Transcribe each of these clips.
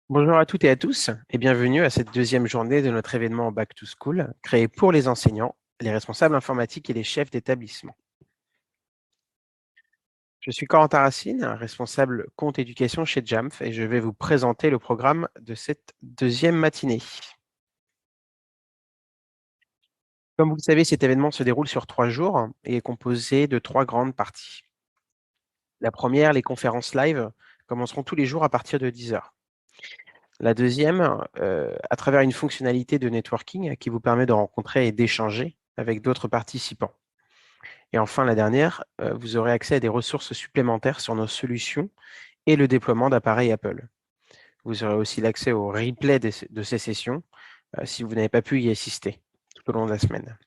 Bonjour à toutes et à tous et bienvenue à cette deuxième journée de notre événement Back to School, créé pour les enseignants, les responsables informatiques et les chefs d'établissement. Je suis Corentin Racine, responsable compte éducation chez Jamf et je vais vous présenter le programme de cette deuxième matinée. Comme vous le savez, cet événement se déroule sur 3 jours et est composé de 3 grandes parties. La première, les conférences live, commenceront tous les jours à partir de 10 heures. La deuxième, à travers une fonctionnalité de networking qui vous permet de rencontrer et d'échanger avec d'autres participants. Et enfin, la dernière, vous aurez accès à des ressources supplémentaires sur nos solutions et le déploiement d'appareils Apple. Vous aurez aussi l'accès au replay de ces sessions si vous n'avez pas pu y assister tout au long de la semaine.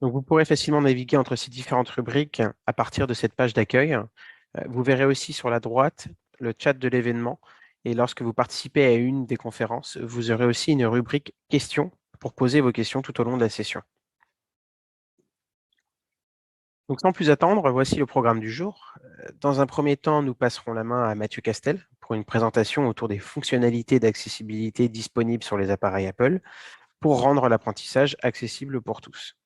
Donc, vous pourrez facilement naviguer entre ces différentes rubriques à partir de cette page d'accueil. Vous verrez aussi sur la droite le chat de l'événement et lorsque vous participez à une des conférences, vous aurez aussi une rubrique questions pour poser vos questions tout au long de la session. Donc sans plus attendre, voici le programme du jour. Dans un premier temps, nous passerons la main à Mathieu Castel pour une présentation autour des fonctionnalités d'accessibilité disponibles sur les appareils Apple pour rendre l'apprentissage accessible pour tous.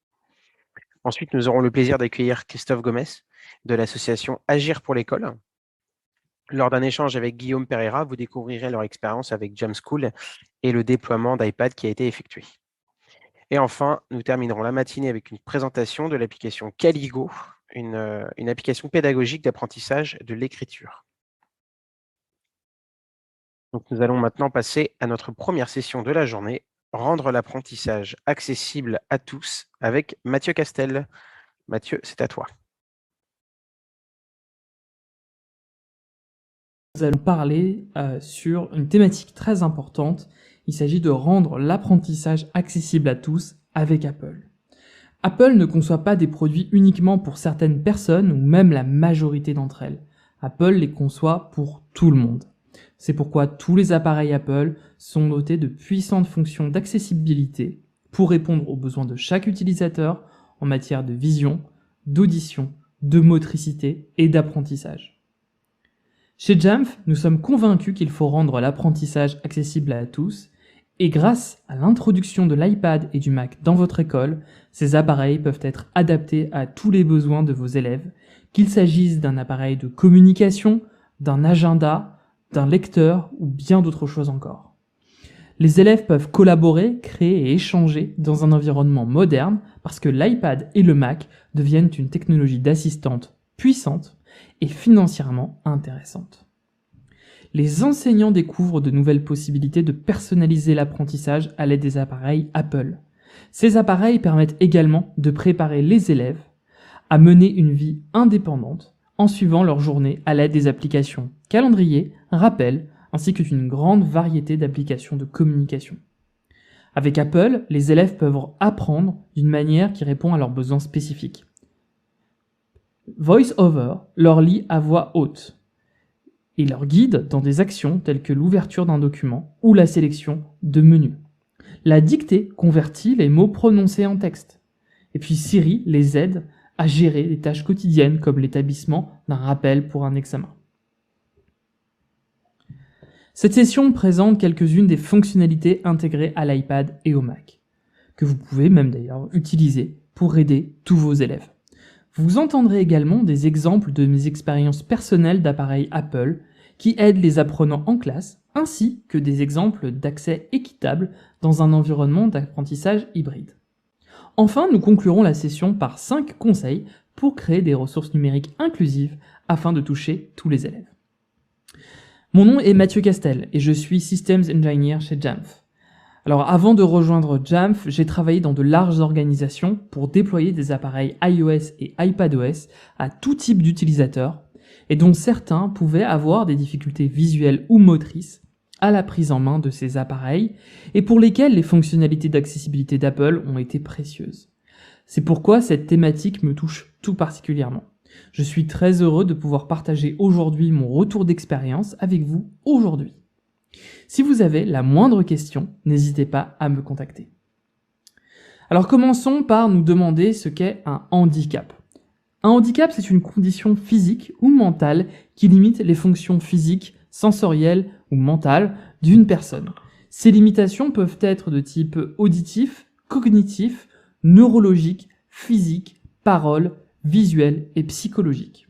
Ensuite, nous aurons le plaisir d'accueillir Christophe Gomez de l'association Agir pour l'école. Lors d'un échange avec Guillaume Pereira, vous découvrirez leur expérience avec Jamschool et le déploiement d'iPad qui a été effectué. Et enfin, nous terminerons la matinée avec une présentation de l'application Caligo, une application pédagogique d'apprentissage de l'écriture. Donc nous allons maintenant passer à notre première session de la journée, rendre l'apprentissage accessible à tous avec Mathieu Castel. Mathieu, c'est à toi. Nous allons parler sur une thématique très importante. Il s'agit de rendre l'apprentissage accessible à tous avec Apple. Apple ne conçoit pas des produits uniquement pour certaines personnes ou même la majorité d'entre elles. Apple les conçoit pour tout le monde. C'est pourquoi tous les appareils Apple sont dotés de puissantes fonctions d'accessibilité pour répondre aux besoins de chaque utilisateur en matière de vision, d'audition, de motricité et d'apprentissage. Chez Jamf, nous sommes convaincus qu'il faut rendre l'apprentissage accessible à tous, et grâce à l'introduction de l'iPad et du Mac dans votre école, ces appareils peuvent être adaptés à tous les besoins de vos élèves, qu'il s'agisse d'un appareil de communication, d'un agenda, d'un lecteur ou bien d'autres choses encore. Les élèves peuvent collaborer, créer et échanger dans un environnement moderne parce que l'iPad et le Mac deviennent une technologie d'assistante puissante et financièrement intéressante. Les enseignants découvrent de nouvelles possibilités de personnaliser l'apprentissage à l'aide des appareils Apple. Ces appareils permettent également de préparer les élèves à mener une vie indépendante en suivant leur journée à l'aide des applications calendrier, rappel, ainsi que d'une grande variété d'applications de communication. Avec Apple, les élèves peuvent apprendre d'une manière qui répond à leurs besoins spécifiques. VoiceOver leur lit à voix haute et leur guide dans des actions telles que l'ouverture d'un document ou la sélection de menus. La dictée convertit les mots prononcés en texte. Et puis Siri les aide à gérer les tâches quotidiennes comme l'établissement d'un rappel pour un examen. Cette session présente quelques-unes des fonctionnalités intégrées à l'iPad et au Mac, que vous pouvez même d'ailleurs utiliser pour aider tous vos élèves. Vous entendrez également des exemples de mes expériences personnelles d'appareils Apple qui aident les apprenants en classe, ainsi que des exemples d'accès équitable dans un environnement d'apprentissage hybride. Enfin, nous conclurons la session par 5 conseils pour créer des ressources numériques inclusives afin de toucher tous les élèves. Mon nom est Mathieu Castel et je suis Systems Engineer chez Jamf. Alors avant de rejoindre Jamf, j'ai travaillé dans de larges organisations pour déployer des appareils iOS et iPadOS à tout type d'utilisateurs et dont certains pouvaient avoir des difficultés visuelles ou motrices à la prise en main de ces appareils et pour lesquels les fonctionnalités d'accessibilité d'Apple ont été précieuses. C'est pourquoi cette thématique me touche tout particulièrement. Je suis très heureux de pouvoir partager aujourd'hui mon retour d'expérience avec vous aujourd'hui. Si vous avez la moindre question, n'hésitez pas à me contacter. Alors commençons par nous demander ce qu'est un handicap. Un handicap, c'est une condition physique ou mentale qui limite les fonctions physiques, sensorielles ou mentales d'une personne. Ces limitations peuvent être de type auditif, cognitif, neurologique, physique, parole, visuel et psychologique.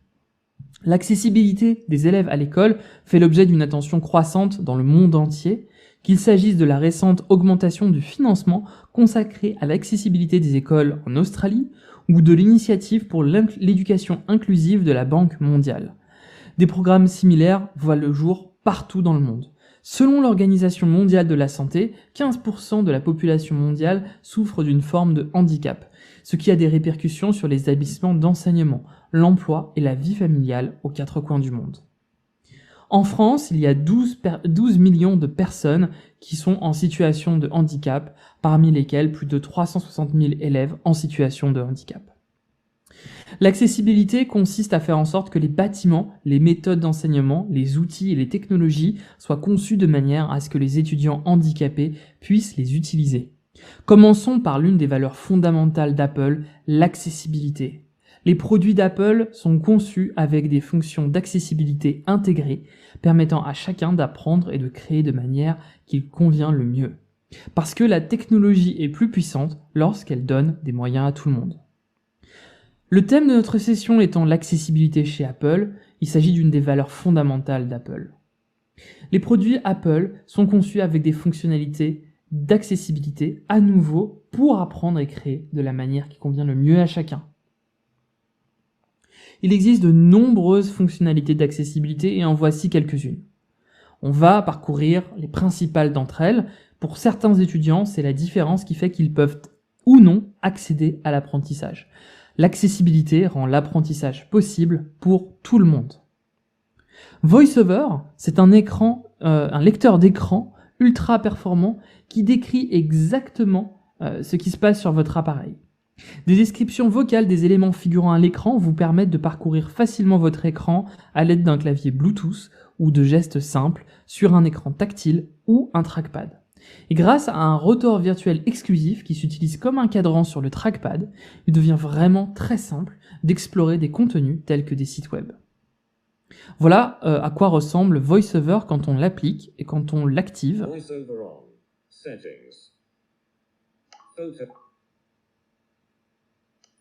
L'accessibilité des élèves à l'école fait l'objet d'une attention croissante dans le monde entier, qu'il s'agisse de la récente augmentation du financement consacré à l'accessibilité des écoles en Australie ou de l'initiative pour l'éducation inclusive de la Banque mondiale. Des programmes similaires voient le jour partout dans le monde. Selon l'Organisation mondiale de la santé, 15% de la population mondiale souffre d'une forme de handicap, ce qui a des répercussions sur les établissements d'enseignement, l'emploi et la vie familiale aux quatre coins du monde. En France, il y a 12 millions de personnes qui sont en situation de handicap, parmi lesquelles plus de 360 000 élèves en situation de handicap. L'accessibilité consiste à faire en sorte que les bâtiments, les méthodes d'enseignement, les outils et les technologies soient conçus de manière à ce que les étudiants handicapés puissent les utiliser. Commençons par l'une des valeurs fondamentales d'Apple, l'accessibilité. Les produits d'Apple sont conçus avec des fonctions d'accessibilité intégrées, permettant à chacun d'apprendre et de créer de manière qu'il convient le mieux. Parce que la technologie est plus puissante lorsqu'elle donne des moyens à tout le monde. Le thème de notre session étant l'accessibilité chez Apple, il s'agit d'une des valeurs fondamentales d'Apple. Les produits Apple sont conçus avec des fonctionnalités d'accessibilité à nouveau pour apprendre et créer de la manière qui convient le mieux à chacun. Il existe de nombreuses fonctionnalités d'accessibilité et en voici quelques-unes. On va parcourir les principales d'entre elles. Pour certains étudiants, c'est la différence qui fait qu'ils peuvent ou non accéder à l'apprentissage. L'accessibilité rend l'apprentissage possible pour tout le monde. VoiceOver, c'est un lecteur d'écran ultra performant qui décrit exactement ce qui se passe sur votre appareil. Des descriptions vocales des éléments figurant à l'écran vous permettent de parcourir facilement votre écran à l'aide d'un clavier Bluetooth ou de gestes simples sur un écran tactile ou un trackpad. Et grâce à un rotor virtuel exclusif qui s'utilise comme un cadran sur le trackpad, il devient vraiment très simple d'explorer des contenus tels que des sites web. Voilà à quoi ressemble VoiceOver quand on l'applique et quand on l'active. VoiceOver on. Settings. Photo.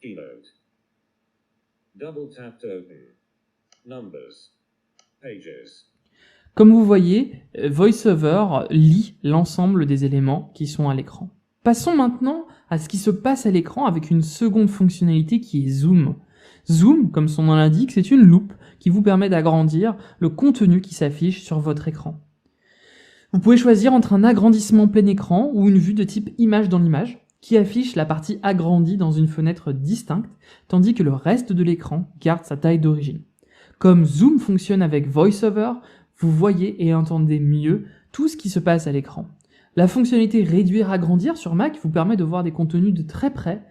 Keynote. Double tap to open. Numbers. Pages. Comme vous voyez, VoiceOver lit l'ensemble des éléments qui sont à l'écran. Passons maintenant à ce qui se passe à l'écran avec une seconde fonctionnalité qui est Zoom. Zoom, comme son nom l'indique, c'est une loupe qui vous permet d'agrandir le contenu qui s'affiche sur votre écran. Vous pouvez choisir entre un agrandissement plein écran ou une vue de type image dans l'image qui affiche la partie agrandie dans une fenêtre distincte, tandis que le reste de l'écran garde sa taille d'origine. Comme Zoom fonctionne avec VoiceOver, vous voyez et entendez mieux tout ce qui se passe à l'écran. La fonctionnalité réduire-agrandir sur Mac vous permet de voir des contenus de très près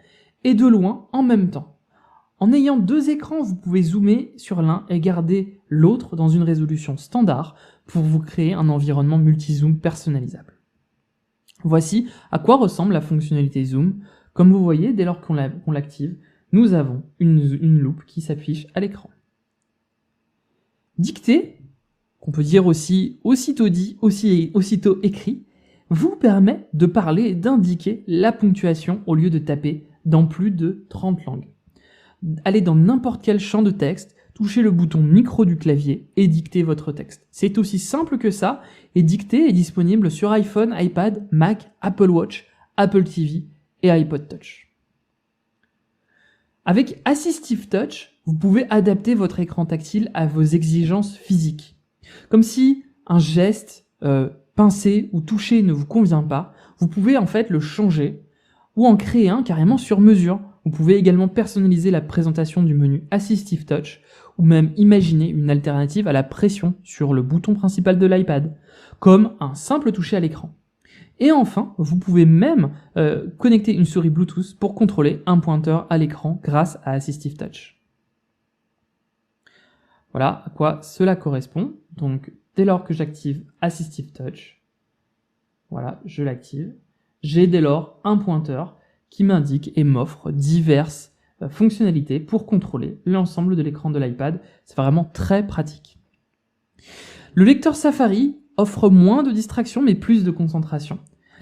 et de loin en même temps. En ayant deux écrans, vous pouvez zoomer sur l'un et garder l'autre dans une résolution standard pour vous créer un environnement multi-zoom personnalisable. Voici à quoi ressemble la fonctionnalité Zoom. Comme vous voyez, dès lors qu'on l'active, nous avons une loupe qui s'affiche à l'écran. Dictée, qu'on peut dire aussi aussitôt dit, aussitôt écrit, vous permet de parler et d'indiquer la ponctuation au lieu de taper dans plus de 30 langues. Allez dans n'importe quel champ de texte, touchez le bouton micro du clavier et dictez votre texte. C'est aussi simple que ça, et dicter est disponible sur iPhone, iPad, Mac, Apple Watch, Apple TV et iPod Touch. Avec Assistive Touch, vous pouvez adapter votre écran tactile à vos exigences physiques. Comme si un geste, pincer ou toucher ne vous convient pas, vous pouvez en fait le changer ou en créer un carrément sur mesure. Vous pouvez également personnaliser la présentation du menu Assistive Touch ou même imaginer une alternative à la pression sur le bouton principal de l'iPad, comme un simple toucher à l'écran. Et enfin, vous pouvez même connecter une souris Bluetooth pour contrôler un pointeur à l'écran grâce à Assistive Touch. Voilà à quoi cela correspond. Donc, dès lors que j'active Assistive Touch, voilà, je l'active, j'ai dès lors un pointeur qui m'indique et m'offre diverses fonctionnalités pour contrôler l'ensemble de l'écran de l'iPad. C'est vraiment très pratique. Le lecteur Safari offre moins de distractions mais plus de concentration.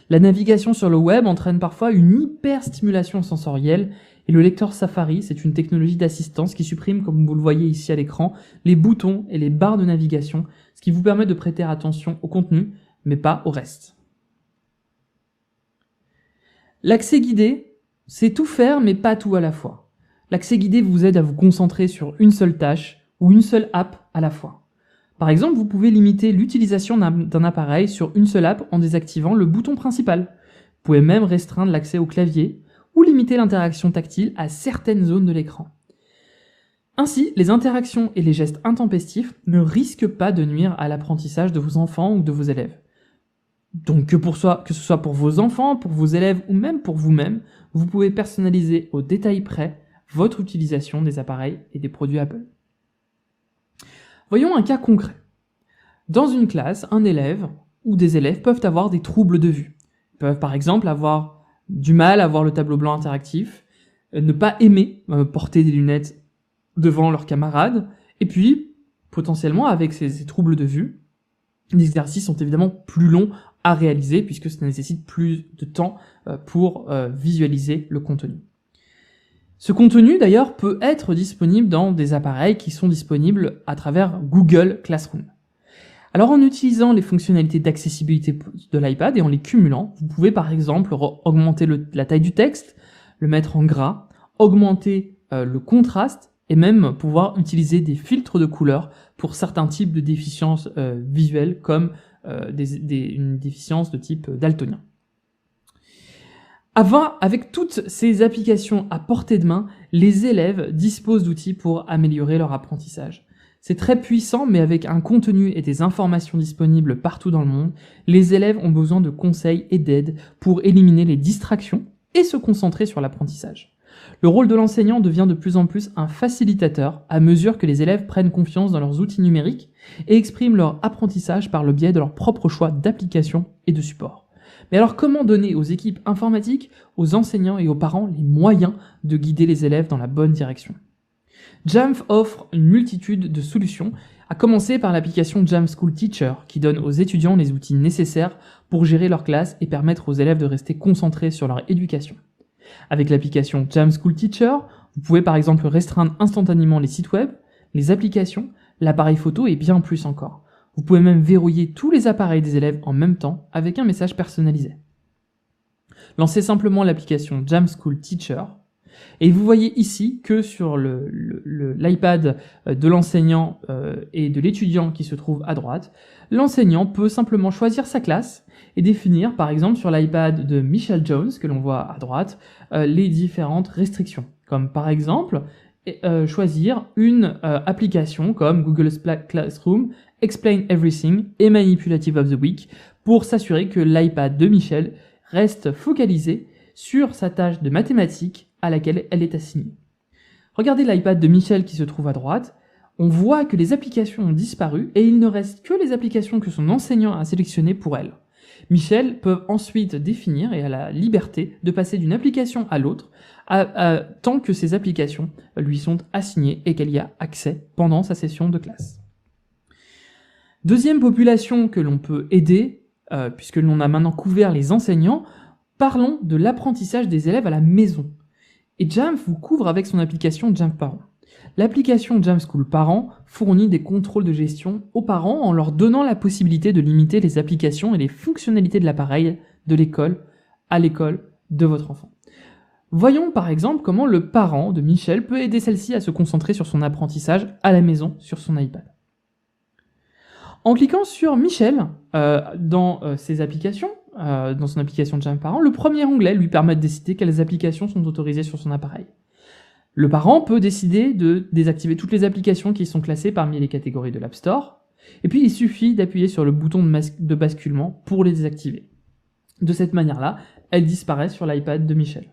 La navigation sur le web entraîne parfois une hyperstimulation sensorielle et le lecteur Safari, c'est une technologie d'assistance qui supprime, comme vous le voyez ici à l'écran, les boutons et les barres de navigation, ce qui vous permet de prêter attention au contenu, mais pas au reste. L'accès guidé, c'est tout faire, mais pas tout à la fois. L'accès guidé vous aide à vous concentrer sur une seule tâche ou une seule app à la fois. Par exemple, vous pouvez limiter l'utilisation d'un appareil sur une seule app en désactivant le bouton principal. Vous pouvez même restreindre l'accès au clavier ou limiter l'interaction tactile à certaines zones de l'écran. Ainsi, les interactions et les gestes intempestifs ne risquent pas de nuire à l'apprentissage de vos enfants ou de vos élèves. Donc que ce soit pour vos enfants, pour vos élèves ou même pour vous-même, vous pouvez personnaliser au détail près votre utilisation des appareils et des produits Apple. Voyons un cas concret. Dans une classe, un élève ou des élèves peuvent avoir des troubles de vue. Ils peuvent par exemple avoir du mal à voir le tableau blanc interactif, ne pas aimer porter des lunettes devant leurs camarades, et puis, potentiellement, avec ces troubles de vue, les exercices sont évidemment plus longs à réaliser puisque ça nécessite plus de temps pour visualiser le contenu. Ce contenu, d'ailleurs, peut être disponible dans des appareils qui sont disponibles à travers Google Classroom. Alors, en utilisant les fonctionnalités d'accessibilité de l'iPad et en les cumulant, vous pouvez par exemple augmenter la taille du texte, le mettre en gras, augmenter le contraste et même pouvoir utiliser des filtres de couleurs pour certains types de déficiences visuelles comme une déficience de type daltonien. Avec toutes ces applications à portée de main, les élèves disposent d'outils pour améliorer leur apprentissage. C'est très puissant, mais avec un contenu et des informations disponibles partout dans le monde, les élèves ont besoin de conseils et d'aide pour éliminer les distractions et se concentrer sur l'apprentissage. Le rôle de l'enseignant devient de plus en plus un facilitateur à mesure que les élèves prennent confiance dans leurs outils numériques et expriment leur apprentissage par le biais de leur propre choix d'application et de support. Mais alors comment donner aux équipes informatiques, aux enseignants et aux parents les moyens de guider les élèves dans la bonne direction ? Jamf offre une multitude de solutions, à commencer par l'application Jamf School Teacher, qui donne aux étudiants les outils nécessaires pour gérer leur classe et permettre aux élèves de rester concentrés sur leur éducation. Avec l'application Jamf School Teacher, vous pouvez par exemple restreindre instantanément les sites web, les applications, l'appareil photo et bien plus encore. Vous pouvez même verrouiller tous les appareils des élèves en même temps avec un message personnalisé. Lancez simplement l'application Jamf School Teacher et vous voyez ici que sur l'iPad de l'enseignant et de l'étudiant qui se trouve à droite, l'enseignant peut simplement choisir sa classe et définir par exemple sur l'iPad de Michelle Jones, que l'on voit à droite, les différentes restrictions. Comme par exemple choisir une application comme Google Classroom, Explain Everything et Manipulative of the Week pour s'assurer que l'iPad de Michelle reste focalisé sur sa tâche de mathématiques à laquelle elle est assignée. Regardez l'iPad de Michelle qui se trouve à droite, on voit que les applications ont disparu et il ne reste que les applications que son enseignant a sélectionnées pour elle. Michelle peut ensuite définir et a la liberté de passer d'une application à l'autre tant que ces applications lui sont assignées et qu'elle y a accès pendant sa session de classe. Deuxième population que l'on peut aider, puisque l'on a maintenant couvert les enseignants, parlons de l'apprentissage des élèves à la maison. Et Jamf vous couvre avec son application Jamf Parents. L'application Jamf School Parents fournit des contrôles de gestion aux parents en leur donnant la possibilité de limiter les applications et les fonctionnalités de l'appareil de l'école à l'école de votre enfant. Voyons par exemple comment le parent de Michel peut aider celle-ci à se concentrer sur son apprentissage à la maison sur son iPad. En cliquant sur Michel dans ses applications, dans son application Jamf Parents, le premier onglet lui permet de décider quelles applications sont autorisées sur son appareil. Le parent peut décider de désactiver toutes les applications qui sont classées parmi les catégories de l'App Store, et puis il suffit d'appuyer sur le bouton de basculement pour les désactiver. De cette manière-là, elles disparaissent sur l'iPad de Michel.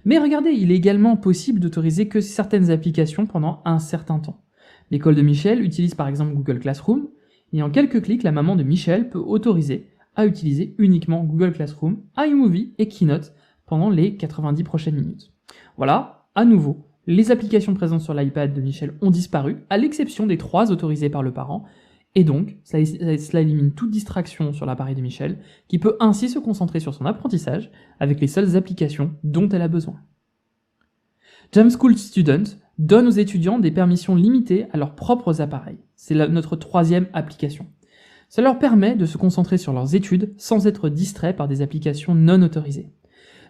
Mais regardez, il est également possible d'autoriser que certaines applications pendant un certain temps. L'école de Michel utilise par exemple Google Classroom, et en quelques clics, la maman de Michel peut autoriser à utiliser uniquement Google Classroom, iMovie et Keynote pendant les 90 prochaines minutes. Voilà, à nouveau, Les applications présentes sur l'iPad de Michel ont disparu, à l'exception des 3 autorisées par le parent, et donc cela élimine toute distraction sur l'appareil de Michel, qui peut ainsi se concentrer sur son apprentissage avec les seules applications dont elle a besoin. Jam School Student donne aux étudiants des permissions limitées à leurs propres appareils. C'est notre 3e application. Ça leur permet de se concentrer sur leurs études sans être distraits par des applications non autorisées.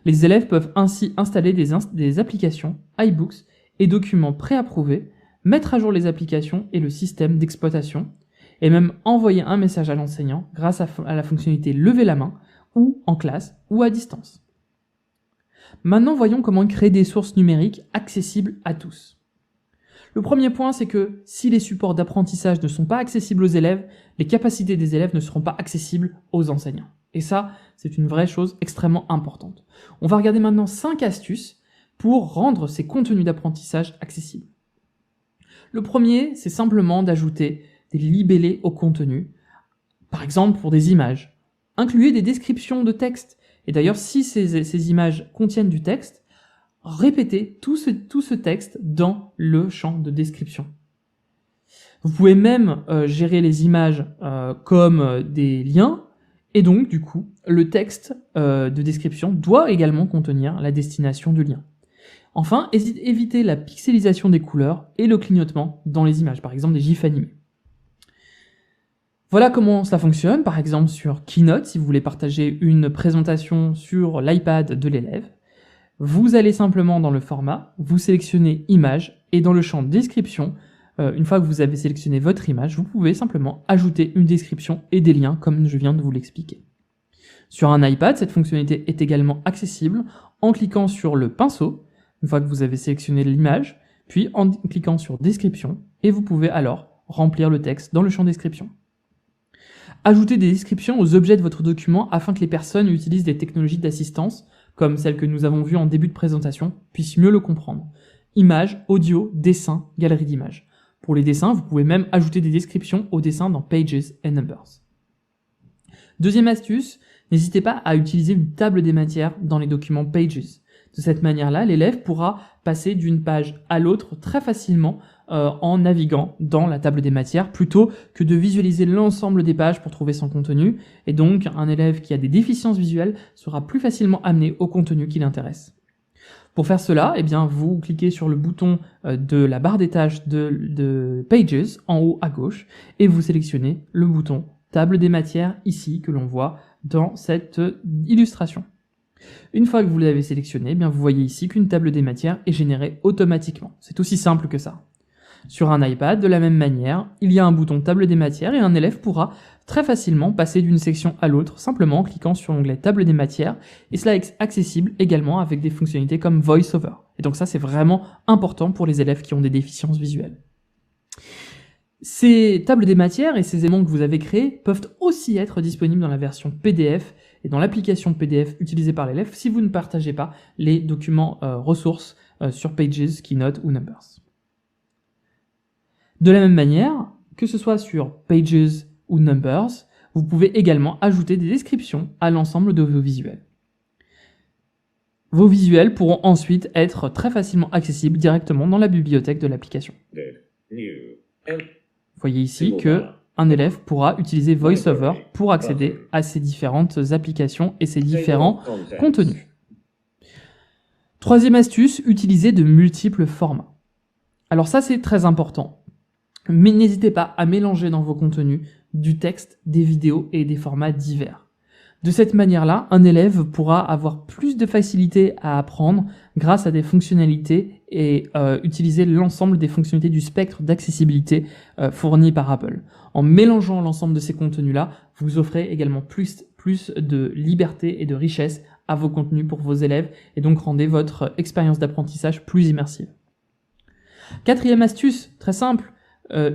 Les élèves peuvent ainsi installer des applications, iBooks et documents préapprouvés, mettre à jour les applications et le système d'exploitation, et même envoyer un message à l'enseignant grâce à la fonctionnalité lever la main, ou en classe, ou à distance. Maintenant, voyons comment créer des sources numériques accessibles à tous. Le premier point, c'est que si les supports d'apprentissage ne sont pas accessibles aux élèves, les capacités des élèves ne seront pas accessibles aux enseignants. Et ça, c'est une vraie chose extrêmement importante. On va regarder maintenant 5 astuces pour rendre ces contenus d'apprentissage accessibles. Le premier, c'est simplement d'ajouter des libellés au contenu, par exemple pour des images. Incluez des descriptions de texte. Et d'ailleurs, si ces images contiennent du texte, répétez tout ce texte dans le champ de description. Vous pouvez même gérer les images comme des liens, et donc, du coup, le texte de description doit également contenir la destination du lien. Enfin, évitez la pixelisation des couleurs et le clignotement dans les images, par exemple des gifs animés. Voilà comment ça fonctionne, par exemple sur Keynote, si vous voulez partager une présentation sur l'iPad de l'élève. Vous allez simplement dans le format, vous sélectionnez Image, et dans le champ Description, une fois que vous avez sélectionné votre image, vous pouvez simplement ajouter une description et des liens, comme je viens de vous l'expliquer. Sur un iPad, cette fonctionnalité est également accessible en cliquant sur le pinceau, une fois que vous avez sélectionné l'image, puis en cliquant sur Description, et vous pouvez alors remplir le texte dans le champ Description. Ajoutez des descriptions aux objets de votre document afin que les personnes utilisent des technologies d'assistance, comme celles que nous avons vues en début de présentation, puissent mieux le comprendre. Images, audio, dessins, galerie d'images. Pour les dessins, vous pouvez même ajouter des descriptions aux dessins dans Pages and Numbers. Deuxième astuce, n'hésitez pas à utiliser une table des matières dans les documents Pages. De cette manière-là, l'élève pourra passer d'une page à l'autre très facilement en naviguant dans la table des matières, plutôt que de visualiser l'ensemble des pages pour trouver son contenu. Et donc, un élève qui a des déficiences visuelles sera plus facilement amené au contenu qui l'intéresse. Pour faire cela, eh bien, vous cliquez sur le bouton de la barre des tâches de Pages en haut à gauche et vous sélectionnez le bouton Table des matières ici que l'on voit dans cette illustration. Une fois que vous l'avez sélectionné, eh bien, vous voyez ici qu'une table des matières est générée automatiquement. C'est aussi simple que ça. Sur un iPad, de la même manière, il y a un bouton Table des matières et un élève pourra très facilement passer d'une section à l'autre simplement en cliquant sur l'onglet Table des matières, et cela est accessible également avec des fonctionnalités comme VoiceOver. Et donc ça, c'est vraiment important pour les élèves qui ont des déficiences visuelles. Ces tables des matières et ces éléments que vous avez créés peuvent aussi être disponibles dans la version PDF et dans l'application PDF utilisée par l'élève si vous ne partagez pas les documents ressources sur Pages, Keynote ou Numbers. De la même manière, que ce soit sur Pages ou Numbers, vous pouvez également ajouter des descriptions à l'ensemble de vos visuels. Vos visuels pourront ensuite être très facilement accessibles directement dans la bibliothèque de l'application. Vous voyez ici que un élève pourra utiliser VoiceOver pour accéder à ces différentes applications et ces différents contenus. Troisième astuce, utiliser de multiples formats. Alors ça, c'est très important. Mais n'hésitez pas à mélanger dans vos contenus du texte, des vidéos et des formats divers. De cette manière-là, un élève pourra avoir plus de facilité à apprendre grâce à des fonctionnalités et utiliser l'ensemble des fonctionnalités du spectre d'accessibilité fourni par Apple. En mélangeant l'ensemble de ces contenus-là, vous offrez également plus de liberté et de richesse à vos contenus pour vos élèves et donc rendez votre expérience d'apprentissage plus immersive. Quatrième astuce, très simple.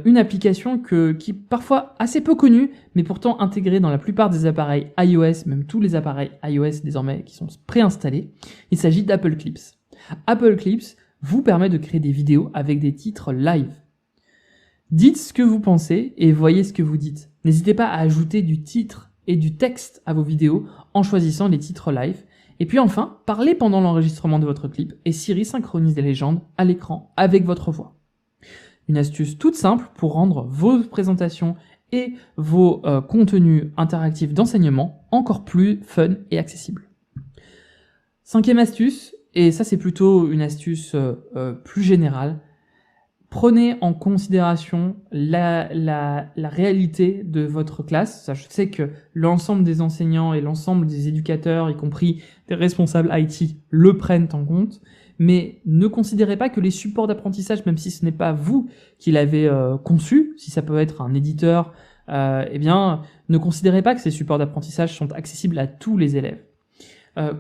Une application qui est parfois assez peu connue, mais pourtant intégrée dans la plupart des appareils iOS, même tous les appareils iOS désormais qui sont préinstallés. Il s'agit d'Apple Clips. Apple Clips vous permet de créer des vidéos avec des titres live. Dites ce que vous pensez et voyez ce que vous dites. N'hésitez pas à ajouter du titre et du texte à vos vidéos en choisissant les titres live. Et puis enfin, parlez pendant l'enregistrement de votre clip et Siri synchronise les légendes à l'écran avec votre voix. Une astuce toute simple pour rendre vos présentations et vos contenus interactifs d'enseignement encore plus fun et accessibles. Cinquième astuce, et ça c'est plutôt une astuce plus générale, prenez en considération la réalité de votre classe. Ça, je sais que l'ensemble des enseignants et l'ensemble des éducateurs, y compris des responsables IT, le prennent en compte. Mais ne considérez pas que les supports d'apprentissage, même si ce n'est pas vous qui l'avez conçu, si ça peut être un éditeur, eh bien, ne considérez pas que ces supports d'apprentissage sont accessibles à tous les élèves.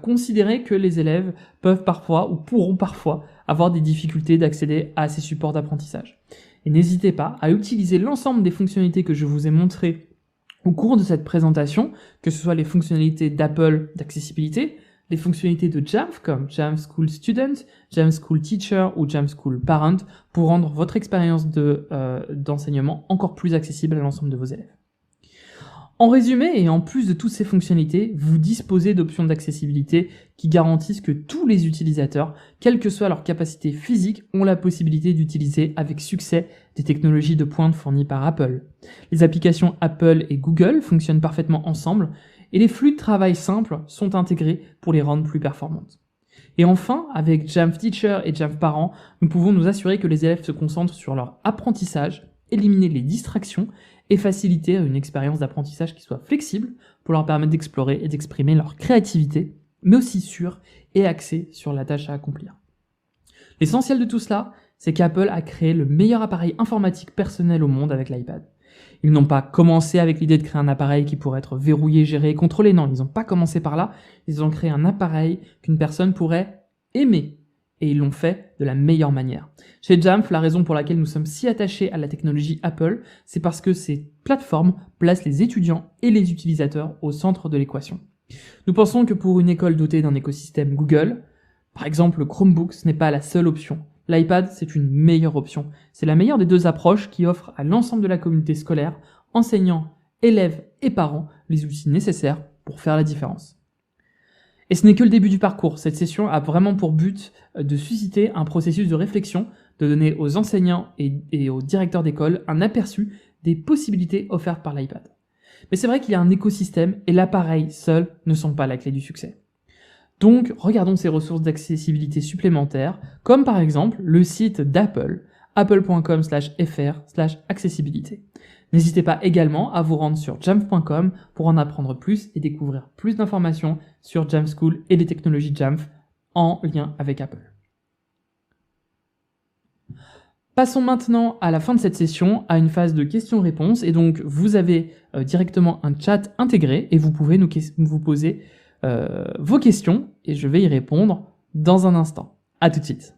Considérez que les élèves peuvent parfois ou pourront parfois avoir des difficultés d'accéder à ces supports d'apprentissage. Et n'hésitez pas à utiliser l'ensemble des fonctionnalités que je vous ai montrées au cours de cette présentation, que ce soit les fonctionnalités d'Apple d'accessibilité, les fonctionnalités de Jamf comme Jamf School Student, Jamf School Teacher ou Jamf School Parent pour rendre votre expérience d'enseignement encore plus accessible à l'ensemble de vos élèves. En résumé, et en plus de toutes ces fonctionnalités, vous disposez d'options d'accessibilité qui garantissent que tous les utilisateurs, quelle que soit leur capacité physique, ont la possibilité d'utiliser avec succès des technologies de pointe fournies par Apple. Les applications Apple et Google fonctionnent parfaitement ensemble et les flux de travail simples sont intégrés pour les rendre plus performantes. Et enfin, avec Jamf Teacher et Jamf Parent, nous pouvons nous assurer que les élèves se concentrent sur leur apprentissage, éliminer les distractions et faciliter une expérience d'apprentissage qui soit flexible pour leur permettre d'explorer et d'exprimer leur créativité, mais aussi sûre et axée sur la tâche à accomplir. L'essentiel de tout cela, c'est qu'Apple a créé le meilleur appareil informatique personnel au monde avec l'iPad. Ils n'ont pas commencé avec l'idée de créer un appareil qui pourrait être verrouillé, géré et contrôlé. Non, ils n'ont pas commencé par là. Ils ont créé un appareil qu'une personne pourrait aimer. Et ils l'ont fait de la meilleure manière. Chez Jamf, la raison pour laquelle nous sommes si attachés à la technologie Apple, c'est parce que ces plateformes placent les étudiants et les utilisateurs au centre de l'équation. Nous pensons que pour une école dotée d'un écosystème Google, par exemple le Chromebook, ce n'est pas la seule option. L'iPad, c'est une meilleure option. C'est la meilleure des deux approches qui offre à l'ensemble de la communauté scolaire, enseignants, élèves et parents, les outils nécessaires pour faire la différence. Et ce n'est que le début du parcours. Cette session a vraiment pour but de susciter un processus de réflexion, de donner aux enseignants et aux directeurs d'école un aperçu des possibilités offertes par l'iPad. Mais c'est vrai qu'il y a un écosystème et l'appareil seul ne sont pas la clé du succès. Donc, regardons ces ressources d'accessibilité supplémentaires, comme par exemple le site d'Apple, apple.com/fr/accessibilité. N'hésitez pas également à vous rendre sur jamf.com pour en apprendre plus et découvrir plus d'informations sur Jamf School et les technologies Jamf en lien avec Apple. Passons maintenant à la fin de cette session à une phase de questions-réponses. Et donc, vous avez directement un chat intégré et vous pouvez vous poser vos questions et je vais y répondre dans un instant. À tout de suite.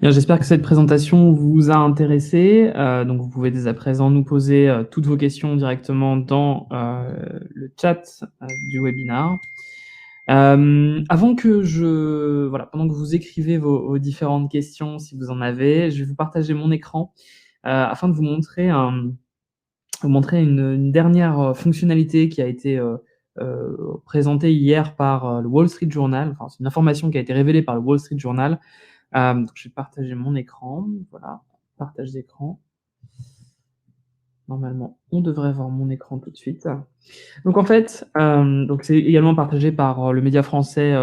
Bien, j'espère que cette présentation vous a intéressé. Donc, vous pouvez dès à présent nous poser toutes vos questions directement dans le chat du webinaire. Avant que pendant que vous écrivez vos différentes questions, si vous en avez, je vais vous partager mon écran afin de vous montrer une dernière fonctionnalité qui a été présentée hier par le Wall Street Journal. Enfin, c'est une information qui a été révélée par le Wall Street Journal. Donc, je vais partager mon écran. Voilà, partage d'écran. Normalement, on devrait voir mon écran tout de suite. Donc en fait, donc c'est également partagé par le média français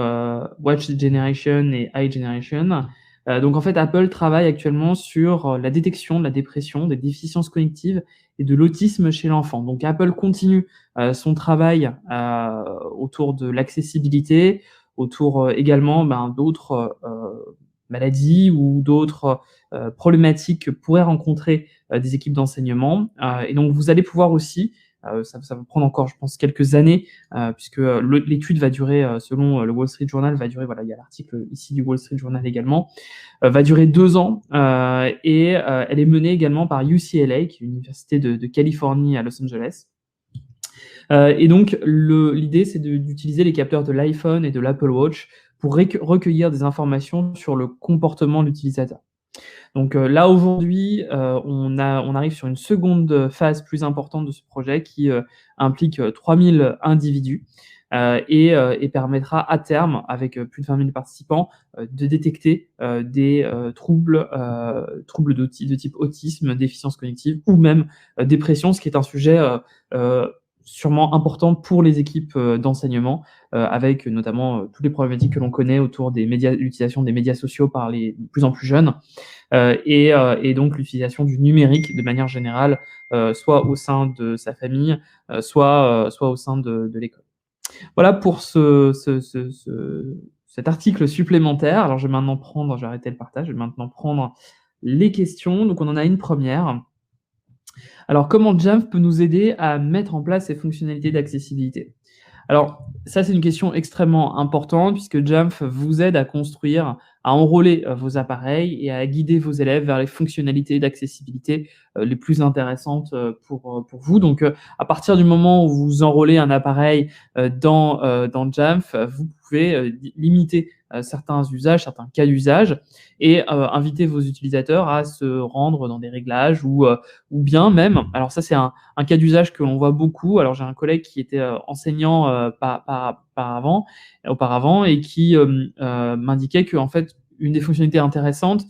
Watch Generation et iGeneration. Donc en fait, Apple travaille actuellement sur la détection de la dépression, des déficiences cognitives et de l'autisme chez l'enfant. Donc Apple continue son travail autour de l'accessibilité, autour également d'autres maladies ou d'autres problématiques que pourraient rencontrer des équipes d'enseignement. Et donc, vous allez pouvoir aussi, ça va prendre encore, je pense, quelques années, puisque l'étude va durer, selon le Wall Street Journal, il y a l'article ici du Wall Street Journal également, va durer 2 ans, et elle est menée également par UCLA, qui est une université de Californie à Los Angeles. Et donc, l'idée, c'est d'utiliser les capteurs de l'iPhone et de l'Apple Watch pour recueillir des informations sur le comportement de l'utilisateur. Donc là aujourd'hui, on arrive sur une seconde phase plus importante de ce projet qui implique 3000 individus et permettra à terme, avec plus de 20 000 participants, de détecter des troubles de type autisme, déficience cognitive ou même dépression, ce qui est un sujet sûrement important pour les équipes d'enseignement, avec notamment toutes les problématiques que l'on connaît autour des médias, l'utilisation des médias sociaux par les de plus en plus jeunes. Et donc l'utilisation du numérique de manière générale, soit au sein de sa famille, soit au sein de l'école. Voilà pour cet article supplémentaire. Alors je vais arrêter le partage, je vais maintenant prendre les questions. Donc on en a une première. Alors comment Jamf peut nous aider à mettre en place ces fonctionnalités d'accessibilité? Alors, ça, c'est une question extrêmement importante puisque Jamf vous aide à construire, à enrôler vos appareils et à guider vos élèves vers les fonctionnalités d'accessibilité les plus intéressantes pour vous. Donc, à partir du moment où vous enrôlez un appareil dans Jamf, vous pouvez limiter certains usages, certains cas d'usage et inviter vos utilisateurs à se rendre dans des réglages ou bien même, alors ça c'est un cas d'usage que l'on voit beaucoup. Alors j'ai un collègue qui était enseignant auparavant et qui m'indiquait que en fait une des fonctionnalités intéressantes,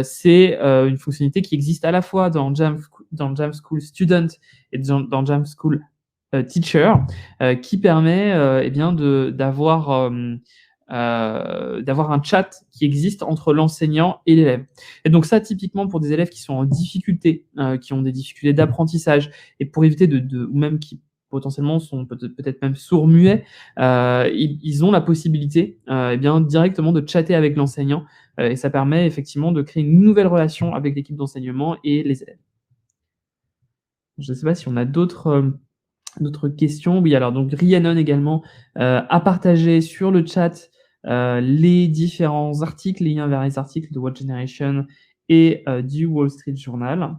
c'est une fonctionnalité qui existe à la fois dans Jamf School Student et dans Jamf School Teacher, qui permet eh bien d'avoir un chat qui existe entre l'enseignant et l'élève. Et donc ça, typiquement pour des élèves qui sont en difficulté, qui ont des difficultés d'apprentissage, et pour éviter ou même qui potentiellement sont peut-être même sourds-muets, ils ont la possibilité eh bien, directement de chatter avec l'enseignant, et ça permet effectivement de créer une nouvelle relation avec l'équipe d'enseignement et les élèves. Je ne sais pas si on a d'autres questions. Oui, alors donc Rhiannon également a partagé sur le chat les différents articles, les liens vers les articles de What Generation et du Wall Street Journal.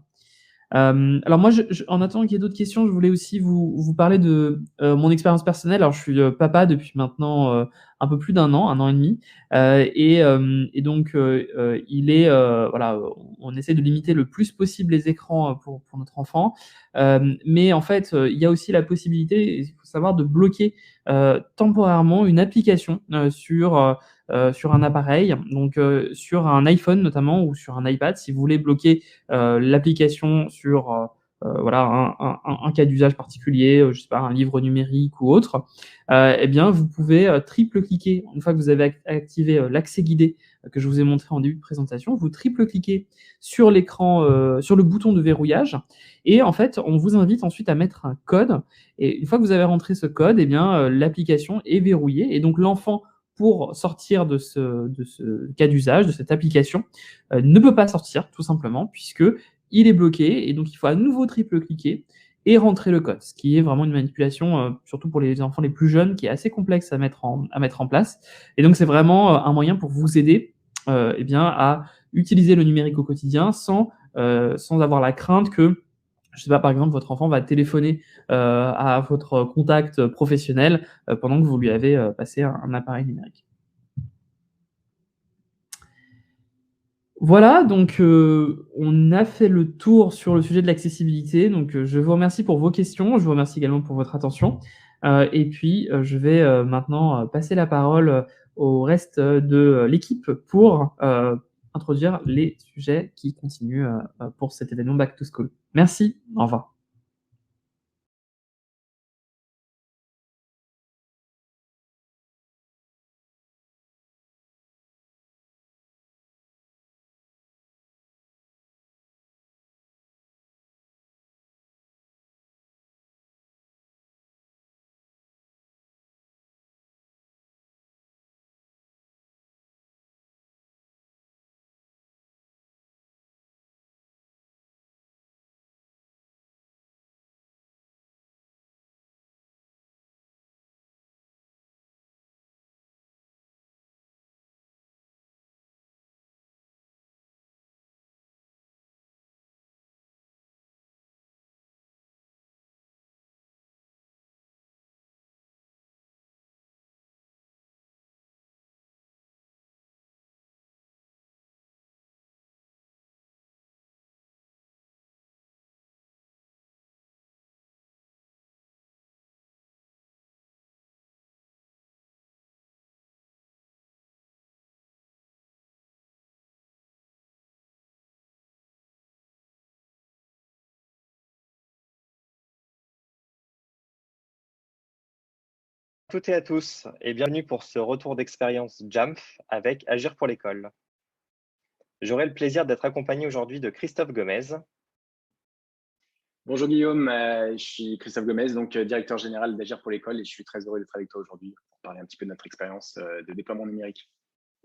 Alors moi, en attendant qu'il y ait d'autres questions, je voulais aussi vous parler de mon expérience personnelle. Alors je suis papa depuis maintenant un peu plus d'un an et demi, et donc voilà, on essaie de limiter le plus possible les écrans pour notre enfant, mais en fait, il y a aussi la possibilité, il faut savoir, de bloquer temporairement une application sur un appareil, donc sur un iPhone notamment ou sur un iPad, si vous voulez bloquer l'application sur voilà, un cas d'usage particulier, je sais pas, un livre numérique ou autre, eh bien, vous pouvez triple-cliquer, une fois que vous avez activé l'accès guidé que je vous ai montré en début de présentation, vous triple-cliquez sur l'écran, sur le bouton de verrouillage, et en fait, on vous invite ensuite à mettre un code, et une fois que vous avez rentré ce code, eh bien, l'application est verrouillée, et donc l'enfant, pour sortir de ce cas d'usage, de cette application, ne peut pas sortir, tout simplement, puisque il est bloqué, et donc il faut à nouveau triple-cliquer et rentrer le code, ce qui est vraiment une manipulation, surtout pour les enfants les plus jeunes, qui est assez complexe à mettre en place. Et donc c'est vraiment un moyen pour vous aider eh bien, à utiliser le numérique au quotidien sans avoir la crainte que, je sais pas, par exemple, votre enfant va téléphoner à votre contact professionnel pendant que vous lui avez passé un appareil numérique. Voilà, donc on a fait le tour sur le sujet de l'accessibilité. Donc je vous remercie pour vos questions, je vous remercie également pour votre attention. Et puis je vais maintenant passer la parole au reste de l'équipe pour introduire les sujets qui continuent pour cet événement Back to School. Merci, au revoir. Toutes et à tous et bienvenue pour ce retour d'expérience JAMF avec Agir pour l'école. J'aurai le plaisir d'être accompagné aujourd'hui de Christophe Gomez. Bonjour Guillaume, je suis Christophe Gomez, donc directeur général d'Agir pour l'école et je suis très heureux d'être avec toi aujourd'hui pour parler un petit peu de notre expérience de déploiement numérique.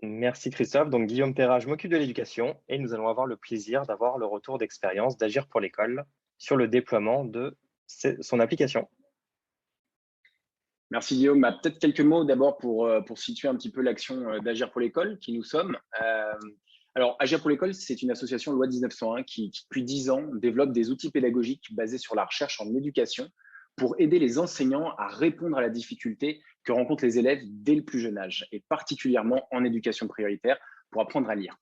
Merci Christophe. Donc Guillaume Perra, je m'occupe de l'éducation et nous allons avoir le plaisir d'avoir le retour d'expérience d'Agir pour l'école sur le déploiement de son application. Merci Guillaume. Peut-être quelques mots d'abord pour situer un petit peu l'action d'Agir pour l'école, qui nous sommes. Alors, Agir pour l'école, c'est une association loi 1901 qui, depuis 10 ans, développe des outils pédagogiques basés sur la recherche en éducation pour aider les enseignants à répondre à la difficulté que rencontrent les élèves dès le plus jeune âge, et particulièrement en éducation prioritaire pour apprendre à lire.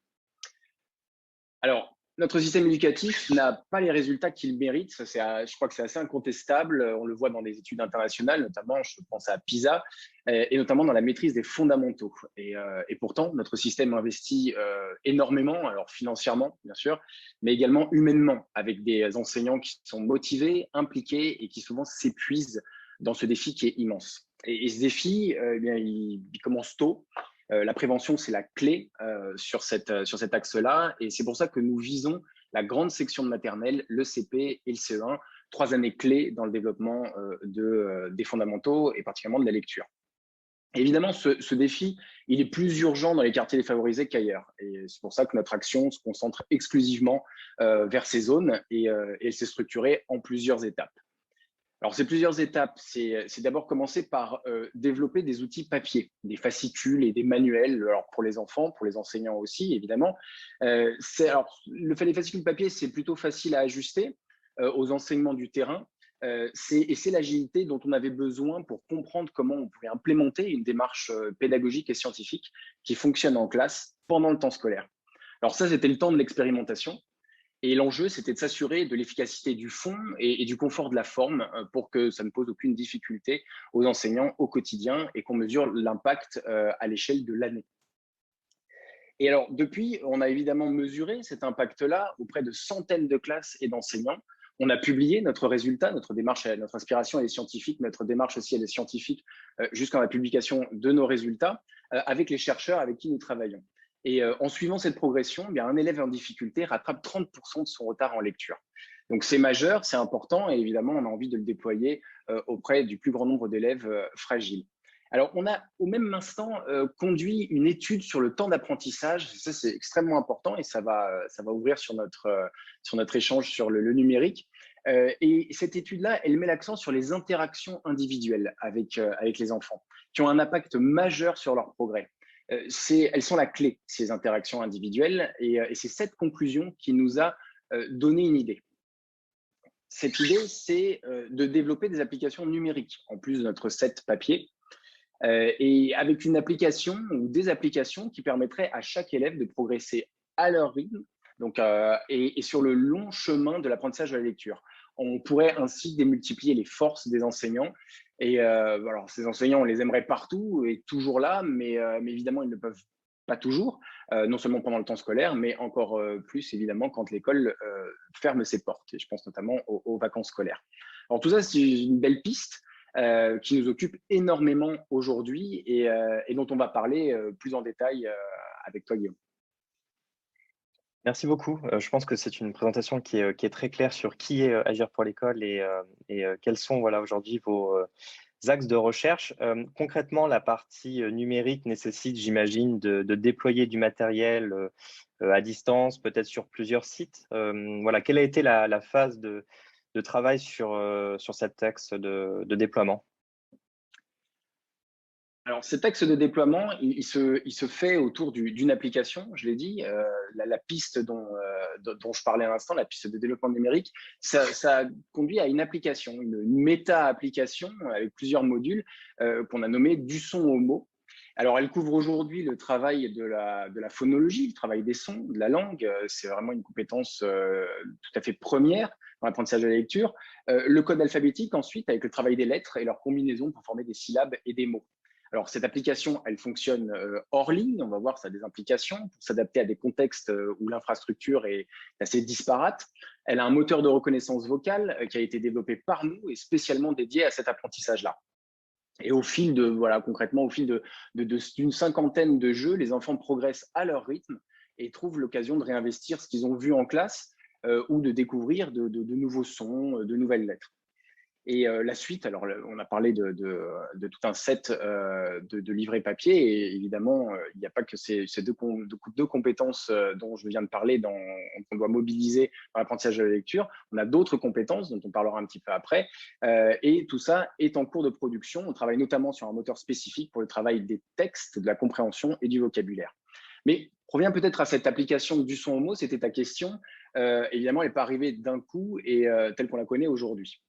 Alors, notre système éducatif n'a pas les résultats qu'il mérite. Je crois que c'est assez incontestable. On le voit dans des études internationales, notamment, je pense à PISA, et notamment dans la maîtrise des fondamentaux. Et pourtant, notre système investit énormément, alors financièrement, bien sûr, mais également humainement, avec des enseignants qui sont motivés, impliqués et qui souvent s'épuisent dans ce défi qui est immense. Et ce défi, il commence tôt. La prévention, c'est la clé sur cet axe-là. Et c'est pour ça que nous visons la grande section de maternelle, le CP et le CE1, 3 années clés dans le développement des fondamentaux et particulièrement de la lecture. Évidemment, ce défi, il est plus urgent dans les quartiers défavorisés qu'ailleurs. Et c'est pour ça que notre action se concentre exclusivement vers ces zones et elle s'est structurée en plusieurs étapes. Alors, ces plusieurs étapes, c'est d'abord commencer par développer des outils papier, des fascicules et des manuels, alors pour les enfants, pour les enseignants aussi, évidemment. Les fascicules papier, c'est plutôt facile à ajuster aux enseignements du terrain. C'est l'agilité dont on avait besoin pour comprendre comment on pouvait implémenter une démarche pédagogique et scientifique qui fonctionne en classe pendant le temps scolaire. Alors ça, c'était le temps de l'expérimentation. Et l'enjeu, c'était de s'assurer de l'efficacité du fond et du confort de la forme pour que ça ne pose aucune difficulté aux enseignants au quotidien et qu'on mesure l'impact à l'échelle de l'année. Et alors, depuis, on a évidemment mesuré cet impact-là auprès de centaines de classes et d'enseignants. On a publié notre résultat, notre démarche, notre inspiration elle est scientifique, notre démarche aussi elle est scientifique jusqu'à la publication de nos résultats avec les chercheurs avec qui nous travaillons. Et en suivant cette progression, un élève en difficulté rattrape 30% de son retard en lecture. Donc c'est majeur, c'est important et évidemment on a envie de le déployer auprès du plus grand nombre d'élèves fragiles. Alors on a au même instant conduit une étude sur le temps d'apprentissage. Ça c'est extrêmement important et ça va ouvrir sur notre échange sur le numérique. Et cette étude-là, elle met l'accent sur les interactions individuelles avec les enfants qui ont un impact majeur sur leur progrès. Elles sont la clé, ces interactions individuelles, et c'est cette conclusion qui nous a donné une idée. Cette idée, c'est de développer des applications numériques, en plus de notre set papier, et avec une application ou des applications qui permettraient à chaque élève de progresser à leur rythme donc, et sur le long chemin de l'apprentissage de la lecture. On pourrait ainsi démultiplier les forces des enseignants. Et alors, ces enseignants, on les aimerait partout et toujours là, mais évidemment, ils ne peuvent pas toujours, non seulement pendant le temps scolaire, mais encore plus, évidemment, quand l'école ferme ses portes. Et je pense notamment aux vacances scolaires. Alors, tout ça, c'est une belle piste qui nous occupe énormément aujourd'hui et dont on va parler plus en détail avec toi, Guillaume. Merci beaucoup. Je pense que c'est une présentation qui est très claire sur qui est Agir pour l'école et quels sont aujourd'hui vos axes de recherche. Concrètement, la partie numérique nécessite, j'imagine, de déployer du matériel à distance, peut-être sur plusieurs sites. Quelle a été la phase de travail sur cet axe de déploiement? Alors, cet axe de déploiement, il se fait autour d'une application, je l'ai dit, la piste dont je parlais à l'instant, la piste de développement numérique, ça conduit à une application, une méta-application avec plusieurs modules qu'on a nommé du son au mot. Alors, elle couvre aujourd'hui le travail de la phonologie, le travail des sons, de la langue. C'est vraiment une compétence tout à fait première dans l'apprentissage de la lecture. Le code alphabétique, ensuite, avec le travail des lettres et leur combinaison pour former des syllabes et des mots. Alors, cette application, elle fonctionne hors ligne. On va voir, ça a des implications pour s'adapter à des contextes où l'infrastructure est assez disparate. Elle a un moteur de reconnaissance vocale qui a été développé par nous et spécialement dédié à cet apprentissage-là. Et au fil de, voilà, concrètement, au fil d'une cinquantaine de jeux, les enfants progressent à leur rythme et trouvent l'occasion de réinvestir ce qu'ils ont vu en classe ou de découvrir de nouveaux sons, de nouvelles lettres. Et la suite, alors on a parlé de tout un set de livrets papier, et évidemment, il n'y a pas que ces deux compétences dont je viens de parler qu'on doit mobiliser dans l'apprentissage de la lecture. On a d'autres compétences dont on parlera un petit peu après, et tout ça est en cours de production. On travaille notamment sur un moteur spécifique pour le travail des textes, de la compréhension et du vocabulaire. Mais revient peut-être à cette application du son au mot, c'était ta question. Évidemment, elle n'est pas arrivée d'un coup et telle qu'on la connaît aujourd'hui.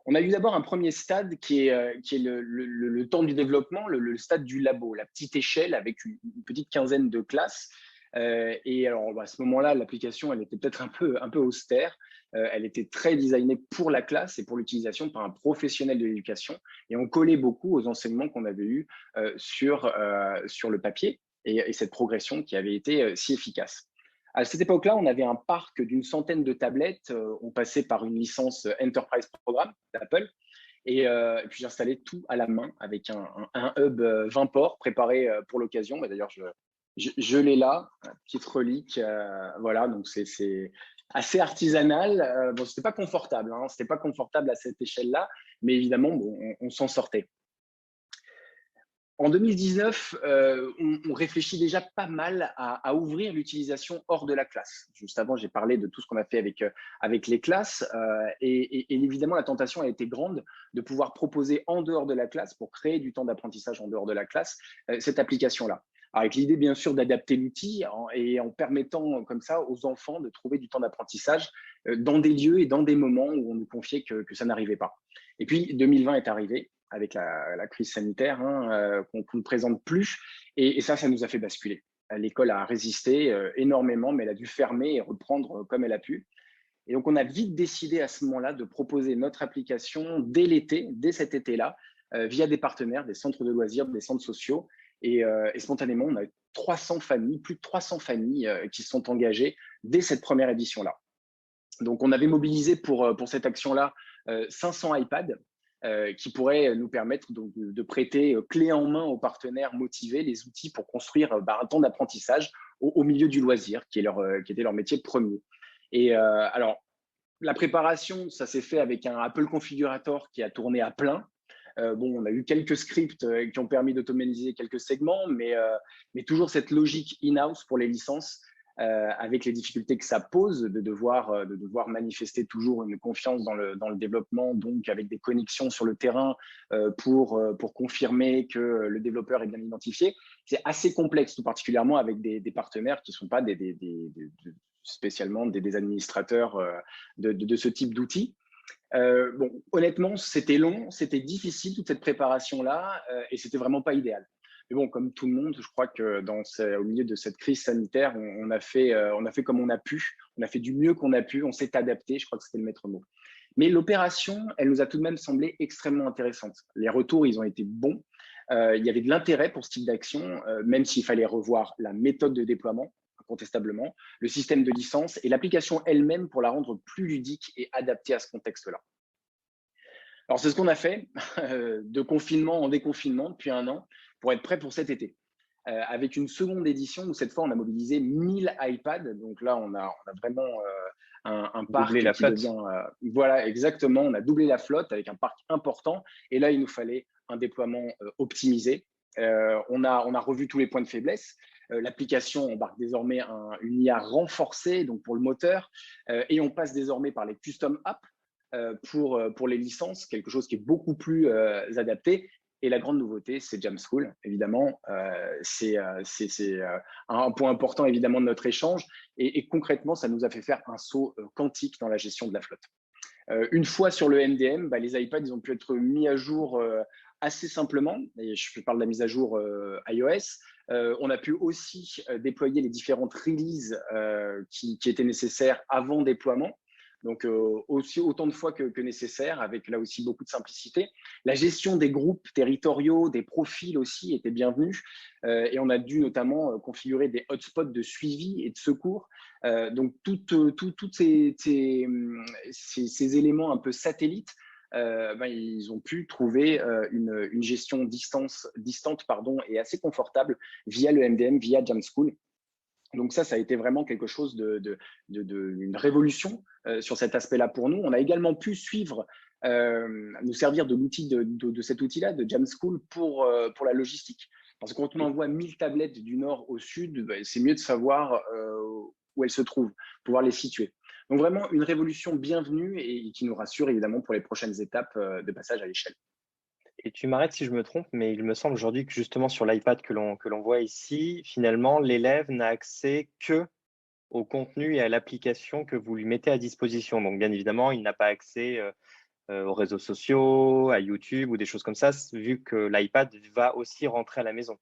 On a eu d'abord un premier stade qui est le temps du développement, le stade du labo, la petite échelle avec une petite quinzaine de classes. Et alors, à ce moment-là, l'application, elle était peut-être un peu austère. Elle était très designée pour la classe et pour l'utilisation par un professionnel de l'éducation. Et on collait beaucoup aux enseignements qu'on avait eus sur le papier et cette progression qui avait été si efficace. À cette époque-là, on avait un parc d'une centaine de tablettes. On passait par une licence Enterprise Programme d'Apple. Et puis, j'installais tout à la main avec un hub 20 ports préparé pour l'occasion. D'ailleurs, je l'ai là, petite relique. Voilà, donc c'est assez artisanal. Bon, c'était pas confortable, hein, c'était pas confortable à cette échelle-là, mais évidemment, bon, on s'en sortait. En 2019, on réfléchit déjà pas mal à ouvrir l'utilisation hors de la classe. Juste avant, j'ai parlé de tout ce qu'on a fait avec les classes. Et évidemment, la tentation a été grande de pouvoir proposer en dehors de la classe, pour créer du temps d'apprentissage en dehors de la classe, cette application-là. Avec l'idée, bien sûr, d'adapter l'outil et en permettant comme ça aux enfants de trouver du temps d'apprentissage dans des lieux et dans des moments où on nous confiait que ça n'arrivait pas. Et puis, 2020 est arrivé, avec la crise sanitaire, qu'on ne présente plus. Et ça nous a fait basculer. L'école a résisté énormément, mais elle a dû fermer et reprendre comme elle a pu. Et donc, on a vite décidé à ce moment-là de proposer notre application dès l'été, dès cet été-là, via des partenaires, des centres de loisirs, des centres sociaux. Et spontanément, on a 300 familles, plus de 300 familles qui se sont engagées dès cette première édition-là. Donc, on avait mobilisé pour cette action-là 500 iPads, qui pourraient nous permettre de prêter clé en main aux partenaires motivés les outils pour construire un temps d'apprentissage au milieu du loisir, qui était leur métier premier. Et alors, la préparation, ça s'est fait avec un Apple Configurator qui a tourné à plein. On a eu quelques scripts qui ont permis d'automatiser quelques segments, mais toujours cette logique in-house pour les licences, avec les difficultés que ça pose de devoir manifester toujours une confiance dans le développement, donc avec des connexions sur le terrain pour confirmer que le développeur est bien identifié. C'est assez complexe, tout particulièrement avec des partenaires qui ne sont pas spécialement des administrateurs de ce type d'outils. Honnêtement, c'était long, c'était difficile toute cette préparation-là, et c'était vraiment pas idéal. Mais bon, comme tout le monde, je crois que au milieu de cette crise sanitaire, on a fait comme on a pu, on a fait du mieux qu'on a pu, on s'est adapté, je crois que c'était le maître mot. Mais l'opération, elle nous a tout de même semblé extrêmement intéressante. Les retours, ils ont été bons. Il y avait de l'intérêt pour ce type d'action, même s'il fallait revoir la méthode de déploiement, incontestablement, le système de licence et l'application elle-même pour la rendre plus ludique et adaptée à ce contexte-là. Alors, c'est ce qu'on a fait de confinement en déconfinement depuis 1 an pour être prêt pour cet été. Avec une seconde édition où cette fois, on a mobilisé 1000 iPads. Donc là, on a vraiment un parc doublé la flotte. Voilà, exactement. On a doublé la flotte avec un parc important. Et là, il nous fallait un déploiement optimisé. On a revu tous les points de faiblesse. L'application embarque désormais une IA renforcée donc pour le moteur, et on passe désormais par les custom apps pour les licences, quelque chose qui est beaucoup plus adapté. Et la grande nouveauté, c'est Jamschool, évidemment. C'est un point important, évidemment, de notre échange. Et concrètement, ça nous a fait faire un saut quantique dans la gestion de la flotte. Une fois sur le MDM, les iPads, ils ont pu être mis à jour assez simplement. Et je parle de la mise à jour iOS. On a pu aussi déployer les différentes releases qui étaient nécessaires avant déploiement. Donc, autant de fois que nécessaire, avec là aussi beaucoup de simplicité. La gestion des groupes territoriaux, des profils aussi était bienvenue. Et on a dû notamment configurer des hotspots de suivi et de secours. Donc, tous ces éléments un peu satellites ils ont pu trouver une gestion distante et assez confortable via le MDM, via Jamschool. Donc ça a été vraiment quelque chose une révolution sur cet aspect-là pour nous. On a également pu nous servir de cet outil-là, de Jamschool, pour la logistique. Parce que quand on envoie 1000 tablettes du nord au sud, c'est mieux de savoir où elles se trouvent, pouvoir les situer. Donc vraiment une révolution bienvenue et qui nous rassure évidemment pour les prochaines étapes de passage à l'échelle. Et tu m'arrêtes si je me trompe, mais il me semble aujourd'hui que justement sur l'iPad que l'on voit ici, finalement, l'élève n'a accès que au contenu et à l'application que vous lui mettez à disposition. Donc, bien évidemment, il n'a pas accès aux réseaux sociaux, à YouTube ou des choses comme ça, vu que l'iPad va aussi rentrer à la maison.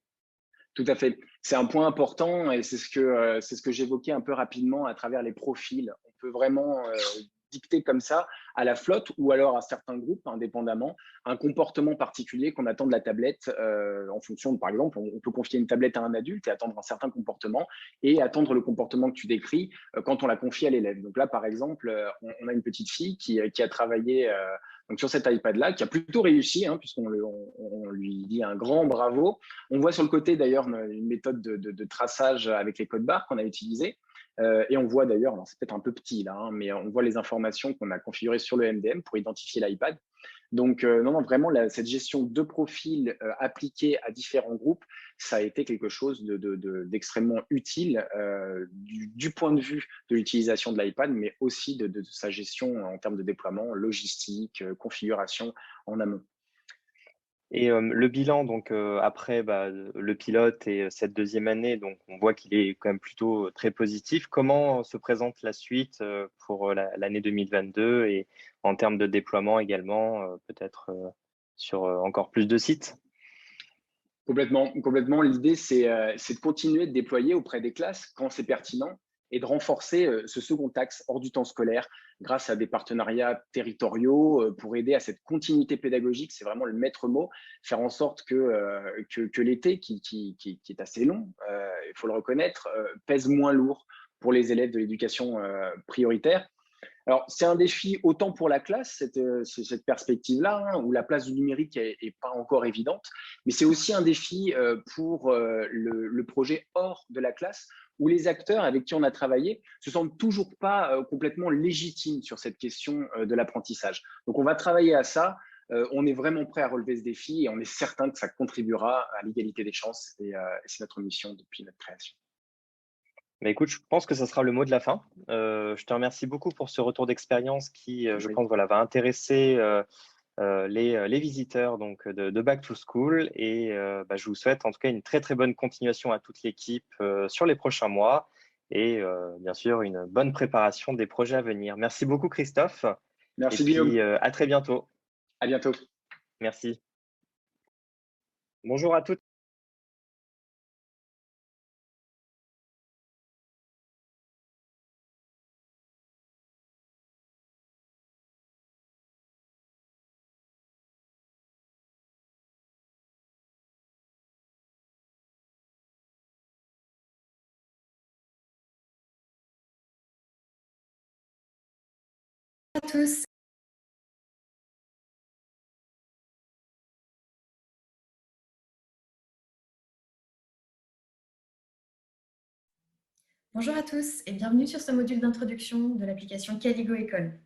Tout à fait. C'est un point important et c'est ce que j'évoquais un peu rapidement à travers les profils. On peut vraiment dicter comme ça à la flotte ou alors à certains groupes indépendamment un comportement particulier qu'on attend de la tablette en fonction de, par exemple, on peut confier une tablette à un adulte et attendre un certain comportement et attendre le comportement que tu décris quand on la confie à l'élève. Donc là, par exemple, on a une petite fille qui a travaillé donc sur cet iPad-là, qui a plutôt réussi, puisqu'on lui dit un grand bravo. On voit sur le côté d'ailleurs une méthode de traçage avec les codes barres qu'on a utilisées. Et on voit d'ailleurs, c'est peut-être un peu petit là, mais on voit les informations qu'on a configurées sur le MDM pour identifier l'iPad. Donc, non, vraiment, cette gestion de profils appliquée à différents groupes, ça a été quelque chose d'extrêmement utile du point de vue de l'utilisation de l'iPad, mais aussi de sa gestion en termes de déploiement, logistique, configuration en amont. Et le bilan, donc après le pilote et cette deuxième année, donc on voit qu'il est quand même plutôt très positif. Comment se présente la suite pour l'année 2022 et en termes de déploiement également, peut-être sur encore plus de sites? Complètement. L'idée, c'est de continuer de déployer auprès des classes quand c'est pertinent et de renforcer ce second axe hors du temps scolaire grâce à des partenariats territoriaux pour aider à cette continuité pédagogique. C'est vraiment le maître mot, faire en sorte que l'été, qui est assez long, il faut le reconnaître, pèse moins lourd pour les élèves de l'éducation prioritaire. Alors, c'est un défi autant pour la classe, cette perspective-là, où la place du numérique est pas encore évidente, mais c'est aussi un défi pour le projet hors de la classe, où les acteurs avec qui on a travaillé se sentent toujours pas complètement légitimes sur cette question de l'apprentissage. Donc, on va travailler à ça. On est vraiment prêt à relever ce défi et on est certain que ça contribuera à l'égalité des chances et c'est notre mission depuis notre création. Écoute, je pense que ça sera le mot de la fin. Je te remercie beaucoup pour ce retour d'expérience qui, je pense, va intéresser les visiteurs donc, de Back to School. Et je vous souhaite en tout cas une très, très bonne continuation à toute l'équipe sur les prochains mois et bien sûr une bonne préparation des projets à venir. Merci beaucoup, Christophe. Merci, et puis, Guillaume. à très bientôt. À bientôt. Merci. Bonjour à toutes. À tous. Bonjour à tous et bienvenue sur ce module d'introduction de l'application Caligo École.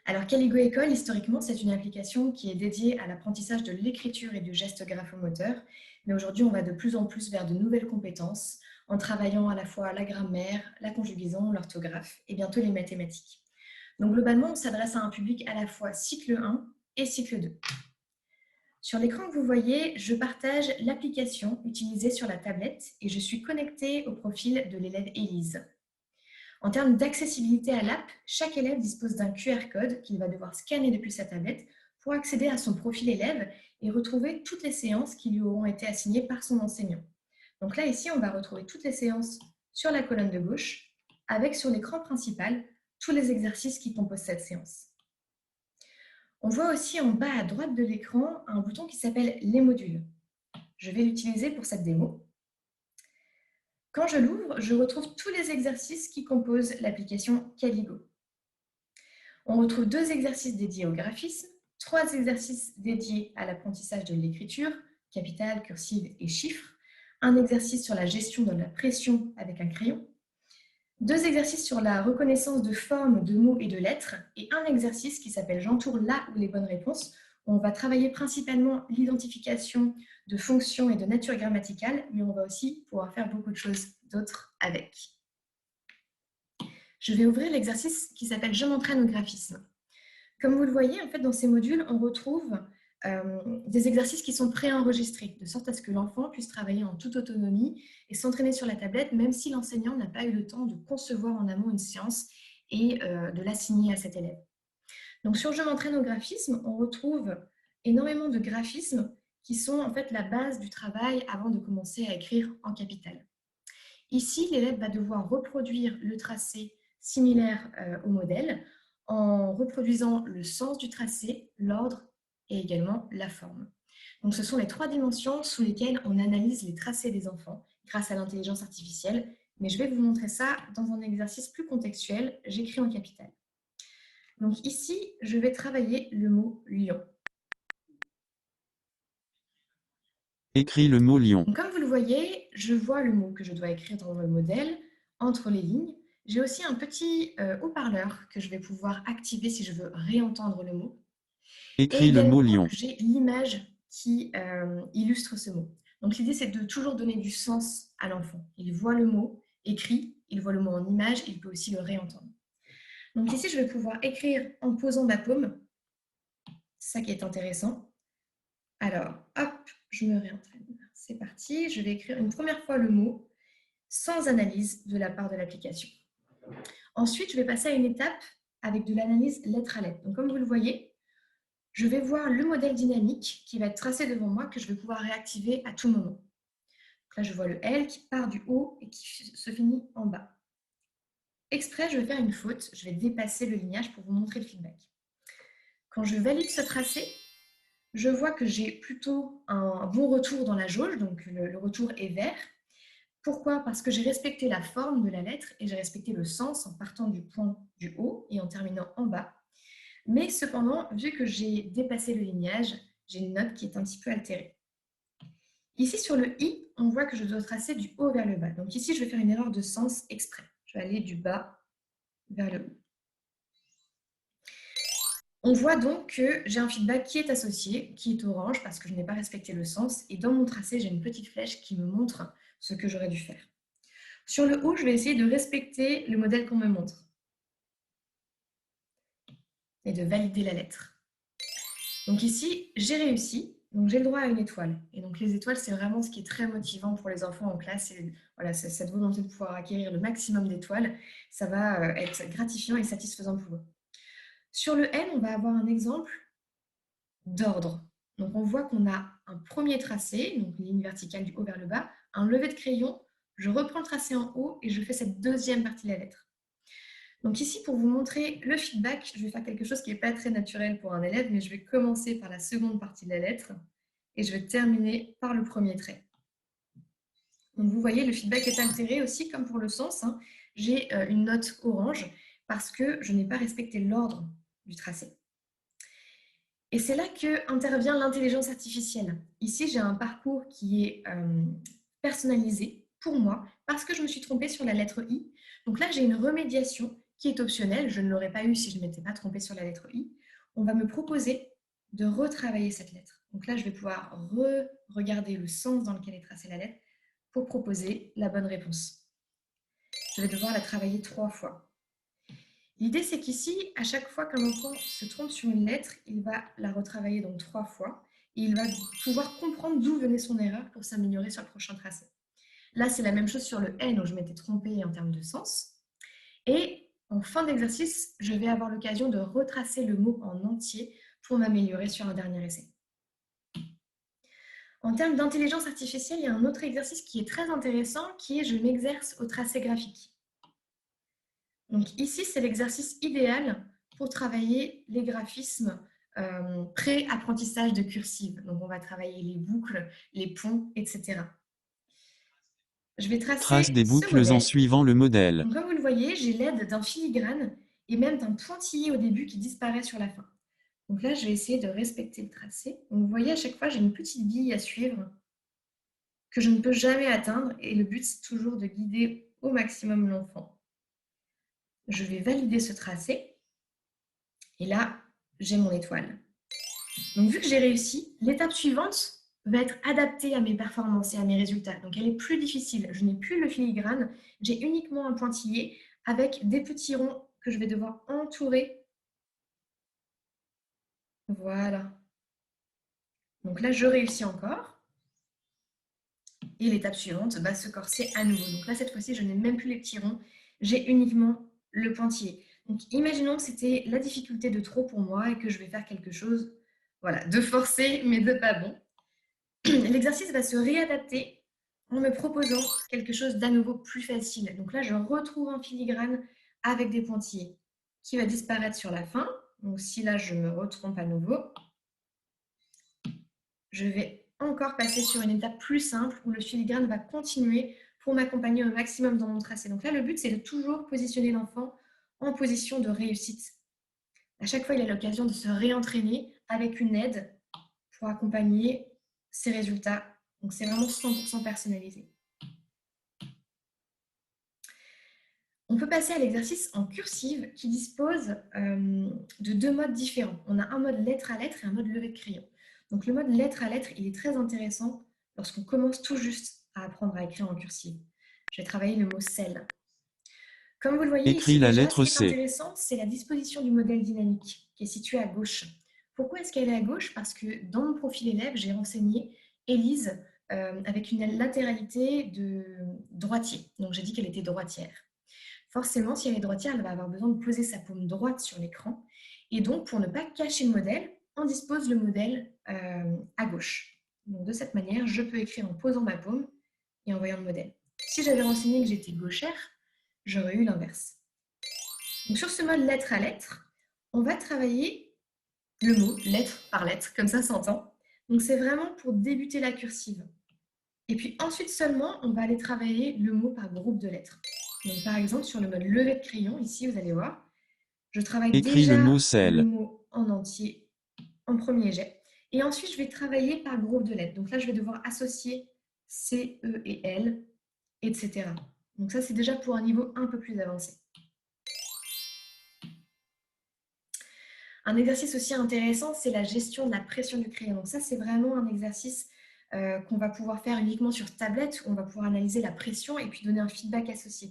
Alors Caligo École, historiquement, c'est une application qui est dédiée à l'apprentissage de l'écriture et du geste graphomoteur, mais aujourd'hui, on va de plus en plus vers de nouvelles compétences en travaillant à la fois la grammaire, la conjugaison, l'orthographe et bientôt les mathématiques. Donc globalement, on s'adresse à un public à la fois cycle 1 et cycle 2. Sur l'écran que vous voyez, je partage l'application utilisée sur la tablette et je suis connectée au profil de l'élève Élise. En termes d'accessibilité à l'app, chaque élève dispose d'un QR code qu'il va devoir scanner depuis sa tablette pour accéder à son profil élève et retrouver toutes les séances qui lui auront été assignées par son enseignant. Donc là, ici, on va retrouver toutes les séances sur la colonne de gauche, avec sur l'écran principal tous les exercices qui composent cette séance. On voit aussi en bas à droite de l'écran un bouton qui s'appelle « Les modules ». Je vais l'utiliser pour cette démo. Quand je l'ouvre, je retrouve tous les exercices qui composent l'application Caligo. On retrouve 2 exercices dédiés au graphisme, 3 exercices dédiés à l'apprentissage de l'écriture, capitale, cursive et chiffres, un exercice sur la gestion de la pression avec un crayon, 2 exercices sur la reconnaissance de formes, de mots et de lettres, et un exercice qui s'appelle «J'entoure là ou les bonnes réponses», où on va travailler principalement l'identification de fonctions et de nature grammaticale, mais on va aussi pouvoir faire beaucoup de choses d'autres avec. Je vais ouvrir l'exercice qui s'appelle «Je m'entraîne au graphisme». Comme vous le voyez, en fait, dans ces modules, on retrouve des exercices qui sont préenregistrés, de sorte à ce que l'enfant puisse travailler en toute autonomie et s'entraîner sur la tablette, même si l'enseignant n'a pas eu le temps de concevoir en amont une séance et de l'assigner à cet élève. Donc sur Je m'entraîne au graphisme, on retrouve énormément de graphismes qui sont en fait la base du travail avant de commencer à écrire en capitale. Ici, l'élève va devoir reproduire le tracé similaire au modèle en reproduisant le sens du tracé, l'ordre et également la forme. Donc, ce sont les 3 dimensions sous lesquelles on analyse les tracés des enfants grâce à l'intelligence artificielle, mais je vais vous montrer ça dans un exercice plus contextuel, j'écris en capitale. Donc ici, je vais travailler le mot lion. Écris le mot lion. Donc, comme vous le voyez, je vois le mot que je dois écrire dans le modèle entre les lignes. J'ai aussi un petit haut-parleur que je vais pouvoir activer si je veux réentendre le mot. Écris le mot lion. J'ai l'image qui illustre ce mot. Donc l'idée, c'est de toujours donner du sens à l'enfant. Il voit le mot écrit, il voit le mot en image, il peut aussi le réentendre. Donc ici, je vais pouvoir écrire en posant ma paume. C'est ça qui est intéressant. Alors, hop, je me réentraîne. C'est parti, je vais écrire une première fois le mot sans analyse de la part de l'application. Ensuite, je vais passer à une étape avec de l'analyse lettre à lettre. Donc, comme vous le voyez, je vais voir le modèle dynamique qui va être tracé devant moi, que je vais pouvoir réactiver à tout moment. Donc là, je vois le L qui part du haut et qui se finit en bas. Exprès, je vais faire une faute, je vais dépasser le lignage pour vous montrer le feedback. Quand je valide ce tracé, je vois que j'ai plutôt un bon retour dans la jauge, donc le retour est vert. Pourquoi? Parce que j'ai respecté la forme de la lettre et j'ai respecté le sens en partant du point du haut et en terminant en bas. Mais cependant, vu que j'ai dépassé le lignage, j'ai une note qui est un petit peu altérée. Ici, sur le I, on voit que je dois tracer du haut vers le bas. Donc ici, je vais faire une erreur de sens exprès. Je vais aller du bas vers le haut. On voit donc que j'ai un feedback qui est associé, qui est orange parce que je n'ai pas respecté le sens. Et dans mon tracé, j'ai une petite flèche qui me montre ce que j'aurais dû faire. Sur le haut, je vais essayer de respecter le modèle qu'on me montre et de valider la lettre. Donc ici, j'ai réussi. Donc j'ai le droit à une étoile. Et donc les étoiles, c'est vraiment ce qui est très motivant pour les enfants en classe. Et voilà, cette volonté de pouvoir acquérir le maximum d'étoiles, ça va être gratifiant et satisfaisant pour eux. Sur le N, on va avoir un exemple d'ordre. Donc on voit qu'on a un premier tracé, donc une ligne verticale du haut vers le bas, un lever de crayon, je reprends le tracé en haut et je fais cette deuxième partie de la lettre. Donc ici, pour vous montrer le feedback, je vais faire quelque chose qui n'est pas très naturel pour un élève, mais je vais commencer par la seconde partie de la lettre et je vais terminer par le premier trait. Donc vous voyez, le feedback est altéré aussi, comme pour le sens. J'ai une note orange parce que je n'ai pas respecté l'ordre du tracé. Et c'est là qu'intervient l'intelligence artificielle. Ici, j'ai un parcours qui est personnalisé pour moi parce que je me suis trompée sur la lettre I. Donc là, j'ai une remédiation qui est optionnelle. Je ne l'aurais pas eu si je ne m'étais pas trompée sur la lettre I. On va me proposer de retravailler cette lettre. Donc là, je vais pouvoir regarder le sens dans lequel est tracée la lettre pour proposer la bonne réponse. Je vais devoir la travailler 3 fois. L'idée, c'est qu'ici, à chaque fois qu'un enfant se trompe sur une lettre, il va la retravailler donc 3 fois et il va pouvoir comprendre d'où venait son erreur pour s'améliorer sur le prochain tracé. Là, c'est la même chose sur le N où je m'étais trompée en termes de sens. Et en fin d'exercice, je vais avoir l'occasion de retracer le mot en entier pour m'améliorer sur un dernier essai. En termes d'intelligence artificielle, il y a un autre exercice qui est très intéressant, qui est je m'exerce au tracé graphique. Donc ici, c'est l'exercice idéal pour travailler les graphismes pré-apprentissage de cursive. Donc on va travailler les boucles, les ponts, etc. Je vais Trace des boucles en suivant le modèle. Donc, comme vous le voyez, j'ai l'aide d'un filigrane et même d'un pointillé au début qui disparaît sur la fin. Donc là, je vais essayer de respecter le tracé. Donc, vous voyez, à chaque fois, j'ai une petite bille à suivre que je ne peux jamais atteindre. Et le but, c'est toujours de guider au maximum l'enfant. Je vais valider ce tracé. Et là, j'ai mon étoile. Donc, vu que j'ai réussi, l'étape suivante va être adaptée à mes performances et à mes résultats. Donc, elle est plus difficile. Je n'ai plus le filigrane. J'ai uniquement un pointillé avec des petits ronds que je vais devoir entourer. Voilà. Donc là, je réussis encore. Et l'étape suivante va se corser à nouveau. Donc là, cette fois-ci, je n'ai même plus les petits ronds. J'ai uniquement le pointillé. Donc, imaginons que c'était la difficulté de trop pour moi et que je vais faire quelque chose, voilà, de forcé, mais de pas bon. L'exercice va se réadapter en me proposant quelque chose d'à nouveau plus facile. Donc là, je retrouve un filigrane avec des pointillés qui va disparaître sur la fin. Donc si là, je me retrompe à nouveau, je vais encore passer sur une étape plus simple où le filigrane va continuer pour m'accompagner au maximum dans mon tracé. Donc là, le but, c'est de toujours positionner l'enfant en position de réussite. À chaque fois, il a l'occasion de se réentraîner avec une aide pour accompagner ses résultats. Donc, c'est vraiment 100% personnalisé. On peut passer à l'exercice en cursive qui dispose de deux modes différents. On a un mode lettre à lettre et un mode levée de crayon. Donc, le mode lettre à lettre, il est très intéressant lorsqu'on commence tout juste à apprendre à écrire en cursive. Je vais travailler le mot sel. Comme vous le voyez Écris ici la déjà, lettre ce qui est C. intéressant, c'est la disposition du modèle dynamique qui est situé à gauche. Pourquoi est-ce qu'elle est à gauche? Parce que dans mon profil élève, j'ai renseigné Élise avec une latéralité de droitier. Donc j'ai dit qu'elle était droitière. Forcément, si elle est droitière, elle va avoir besoin de poser sa paume droite sur l'écran. Et donc, pour ne pas cacher le modèle, on dispose le modèle à gauche. Donc de cette manière, je peux écrire en posant ma paume et en voyant le modèle. Si j'avais renseigné que j'étais gauchère, j'aurais eu l'inverse. Donc sur ce mode lettre à lettre, on va travailler le mot lettre par lettre, comme ça s'entend. Donc c'est vraiment pour débuter la cursive. Et puis ensuite seulement, on va aller travailler le mot par groupe de lettres. Donc par exemple, sur le mode levé de crayon, ici vous allez voir, je travaille Écris déjà le mot le sel. mot en entier en premier jet. Et ensuite, je vais travailler par groupe de lettres. Donc là, je vais devoir associer C, E et L, etc. Donc ça, c'est déjà pour un niveau un peu plus avancé. Un exercice aussi intéressant, c'est la gestion de la pression du crayon. Donc ça, c'est vraiment un exercice qu'on va pouvoir faire uniquement sur tablette, où on va pouvoir analyser la pression et puis donner un feedback associé.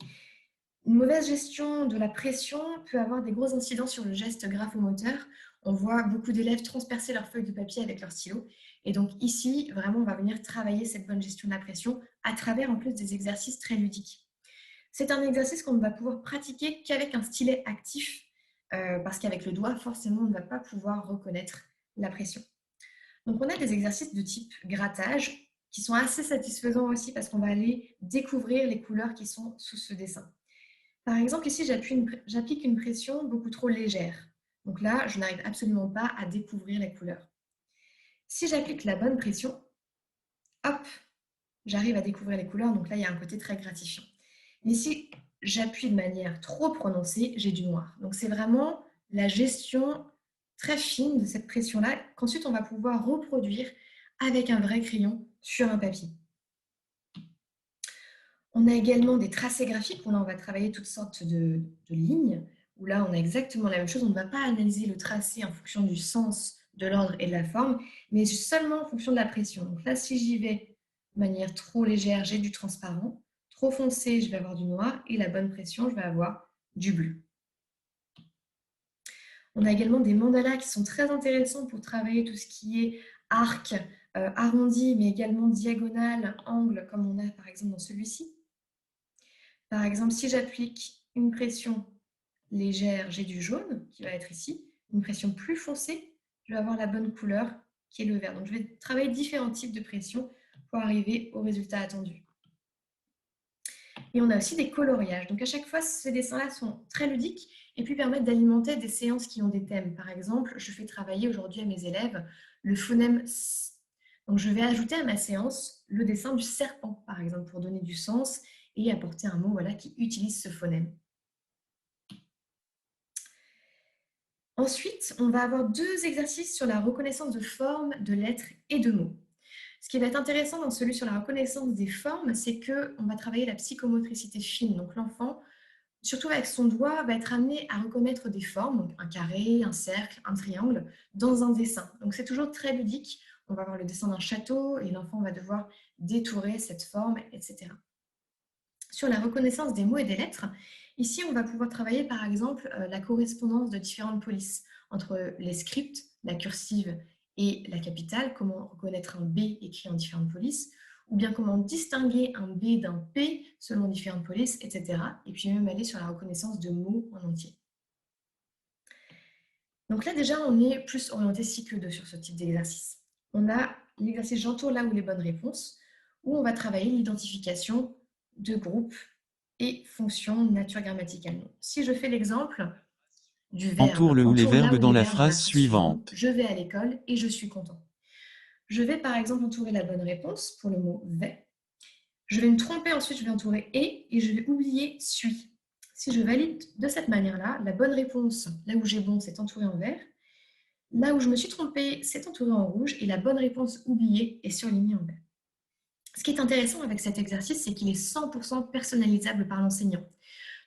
Une mauvaise gestion de la pression peut avoir des gros incidents sur le geste graphomoteur. On voit beaucoup d'élèves transpercer leurs feuilles de papier avec leur stylo. Et donc ici, vraiment, on va venir travailler cette bonne gestion de la pression à travers en plus des exercices très ludiques. C'est un exercice qu'on ne va pouvoir pratiquer qu'avec un stylet actif, parce qu'avec le doigt, forcément, on ne va pas pouvoir reconnaître la pression. Donc, on a des exercices de type grattage qui sont assez satisfaisants aussi parce qu'on va aller découvrir les couleurs qui sont sous ce dessin. Par exemple, ici, j'applique une pression beaucoup trop légère. Donc là, je n'arrive absolument pas à découvrir les couleurs. Si j'applique la bonne pression, hop, j'arrive à découvrir les couleurs. Donc là, il y a un côté très gratifiant. Mais si j'appuie de manière trop prononcée, j'ai du noir. Donc c'est vraiment la gestion très fine de cette pression-là qu'ensuite on va pouvoir reproduire avec un vrai crayon sur un papier. On a également des tracés graphiques où là on va travailler toutes sortes de lignes, où là on a exactement la même chose. On ne va pas analyser le tracé en fonction du sens, de l'ordre et de la forme, mais seulement en fonction de la pression. Donc là, si j'y vais de manière trop légère, j'ai du transparent. Trop foncé, je vais avoir du noir. Et la bonne pression, je vais avoir du bleu. On a également des mandalas qui sont très intéressants pour travailler tout ce qui est arc, arrondi, mais également diagonale, angle, comme on a par exemple dans celui-ci. Par exemple, si j'applique une pression légère, j'ai du jaune qui va être ici. Une pression plus foncée, je vais avoir la bonne couleur qui est le vert. Donc, je vais travailler différents types de pression pour arriver au résultat attendu. Et on a aussi des coloriages. Donc, à chaque fois, ces dessins-là sont très ludiques et puis permettent d'alimenter des séances qui ont des thèmes. Par exemple, je fais travailler aujourd'hui à mes élèves le phonème S. Donc, je vais ajouter à ma séance le dessin du serpent, par exemple, pour donner du sens et apporter un mot qui utilise ce phonème. Ensuite, on va avoir 2 exercices sur la reconnaissance de formes, de lettres et de mots. Ce qui va être intéressant dans celui sur la reconnaissance des formes, c'est qu'on va travailler la psychomotricité fine. Donc l'enfant, surtout avec son doigt, va être amené à reconnaître des formes, donc un carré, un cercle, un triangle, dans un dessin. Donc c'est toujours très ludique. On va avoir le dessin d'un château et l'enfant va devoir détourer cette forme, etc. Sur la reconnaissance des mots et des lettres, ici on va pouvoir travailler par exemple la correspondance de différentes polices entre les scripts, la cursive et la capitale, comment reconnaître un B écrit en différentes polices, ou bien comment distinguer un B d'un P selon différentes polices, etc. Et puis même aller sur la reconnaissance de mots en entier. Donc là déjà on est plus orienté cycle 2 sur ce type d'exercice. On a l'exercice j'entoure là où les bonnes réponses, où on va travailler l'identification de groupes et fonctions nature grammaticale. Si je fais l'exemple du Entoure verbe, le ou les entoure là verbes où dans les la verbes dans la phrase phrase suivante, suivante. je vais à l'école et je suis content. Je vais par exemple entourer la bonne réponse pour le mot vais. Je vais me tromper, ensuite je vais entourer et je vais oublier suis. Si je valide de cette manière-là, la bonne réponse, là où j'ai bon, c'est entouré en vert. Là où je me suis trompée, c'est entouré en rouge et la bonne réponse oubliée est surlignée en vert. Ce qui est intéressant avec cet exercice, c'est qu'il est 100% personnalisable par l'enseignant.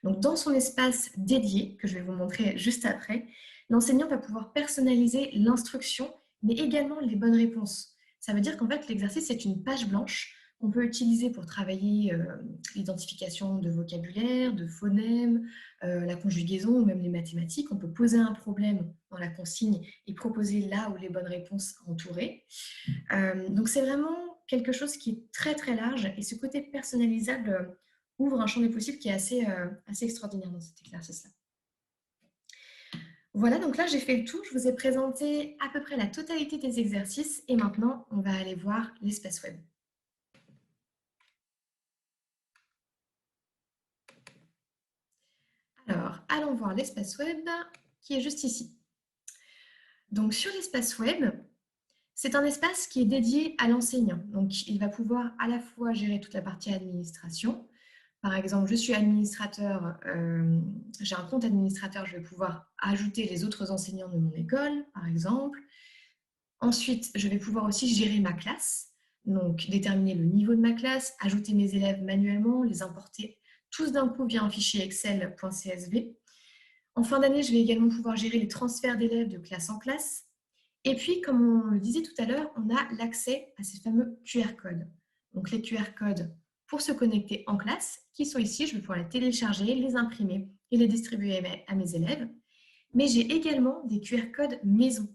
Donc, dans son espace dédié, que je vais vous montrer juste après, l'enseignant va pouvoir personnaliser l'instruction, mais également les bonnes réponses. Ça veut dire qu'en fait, l'exercice est une page blanche qu'on peut utiliser pour travailler l'identification de vocabulaire, de phonèmes, la conjugaison ou même les mathématiques. On peut poser un problème dans la consigne et proposer là où les bonnes réponses entourées. Donc, c'est vraiment quelque chose qui est très, très large et ce côté personnalisable ouvre un champ des possibles qui est assez extraordinaire dans cet exercice-là. Voilà, donc là j'ai fait le tour, je vous ai présenté à peu près la totalité des exercices et maintenant on va aller voir l'espace web. Alors, allons voir l'espace web qui est juste ici. Donc sur l'espace web, c'est un espace qui est dédié à l'enseignant. Donc il va pouvoir à la fois gérer toute la partie administration. Par exemple, je suis administrateur, j'ai un compte administrateur, je vais pouvoir ajouter les autres enseignants de mon école, par exemple. Ensuite, je vais pouvoir aussi gérer ma classe, donc déterminer le niveau de ma classe, ajouter mes élèves manuellement, les importer tous d'un coup via un fichier Excel.csv. En fin d'année, je vais également pouvoir gérer les transferts d'élèves de classe en classe. Et puis, comme on le disait tout à l'heure, on a l'accès à ces fameux QR codes. Donc les QR codes pour se connecter en classe, qui sont ici, je vais pouvoir les télécharger, les imprimer et les distribuer à mes élèves. Mais j'ai également des QR codes maison.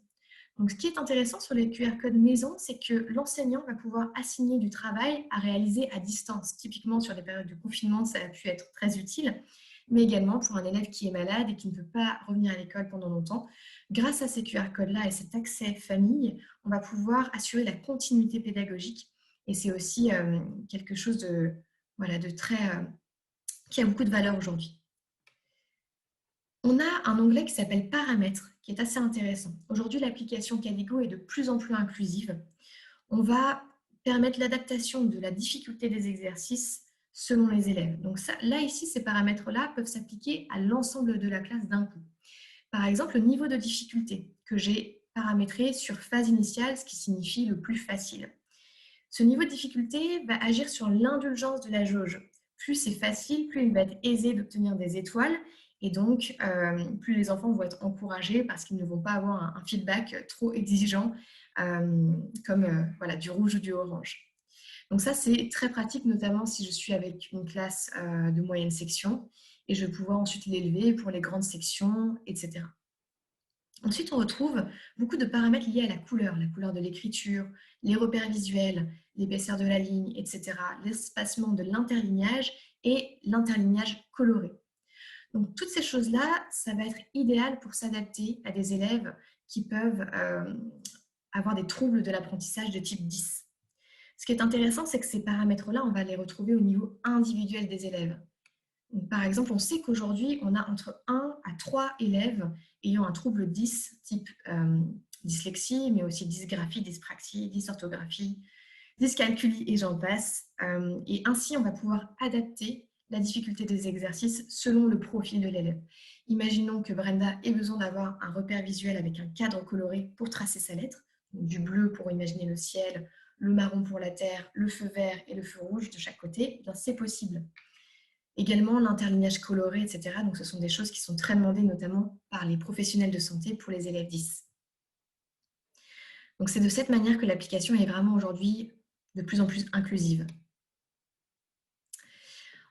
Donc, ce qui est intéressant sur les QR codes maison, c'est que l'enseignant va pouvoir assigner du travail à réaliser à distance. Typiquement, sur les périodes de confinement, ça a pu être très utile, mais également pour un élève qui est malade et qui ne peut pas revenir à l'école pendant longtemps. Grâce à ces QR codes-là et cet accès famille, on va pouvoir assurer la continuité pédagogique. Et c'est aussi quelque chose de très qui a beaucoup de valeur aujourd'hui. On a un onglet qui s'appelle Paramètres, qui est assez intéressant. Aujourd'hui, l'application Caligo est de plus en plus inclusive. On va permettre l'adaptation de la difficulté des exercices selon les élèves. Donc ça, là, ici, ces paramètres-là peuvent s'appliquer à l'ensemble de la classe d'un coup. Par exemple, le niveau de difficulté que j'ai paramétré sur phase initiale, ce qui signifie le plus facile. Ce niveau de difficulté va agir sur l'indulgence de la jauge. Plus c'est facile, plus il va être aisé d'obtenir des étoiles. Et donc, plus les enfants vont être encouragés parce qu'ils ne vont pas avoir un feedback trop exigeant comme du rouge ou du orange. Donc ça, c'est très pratique, notamment si je suis avec une classe de moyenne section et je vais pouvoir ensuite l'élever pour les grandes sections, etc. Ensuite, on retrouve beaucoup de paramètres liés à la couleur de l'écriture, les repères visuels, l'épaisseur de la ligne, etc., l'espacement de l'interlignage et l'interlignage coloré. Donc, toutes ces choses-là, ça va être idéal pour s'adapter à des élèves qui peuvent avoir des troubles de l'apprentissage de type 10. Ce qui est intéressant, c'est que ces paramètres-là, on va les retrouver au niveau individuel des élèves. Donc, par exemple, on sait qu'aujourd'hui, on a entre 1 à 3 élèves ayant un trouble 10, type dyslexie, mais aussi dysgraphie, dyspraxie, dysorthographie, dyscalculie et j'en passe. Et ainsi, on va pouvoir adapter la difficulté des exercices selon le profil de l'élève. Imaginons que Brenda ait besoin d'avoir un repère visuel avec un cadre coloré pour tracer sa lettre, donc du bleu pour imaginer le ciel, le marron pour la terre, le feu vert et le feu rouge de chaque côté, eh bien c'est possible. Également l'interlignage coloré, etc. Donc ce sont des choses qui sont très demandées notamment par les professionnels de santé pour les élèves 10. Donc c'est de cette manière que l'application est vraiment aujourd'hui de plus en plus inclusive.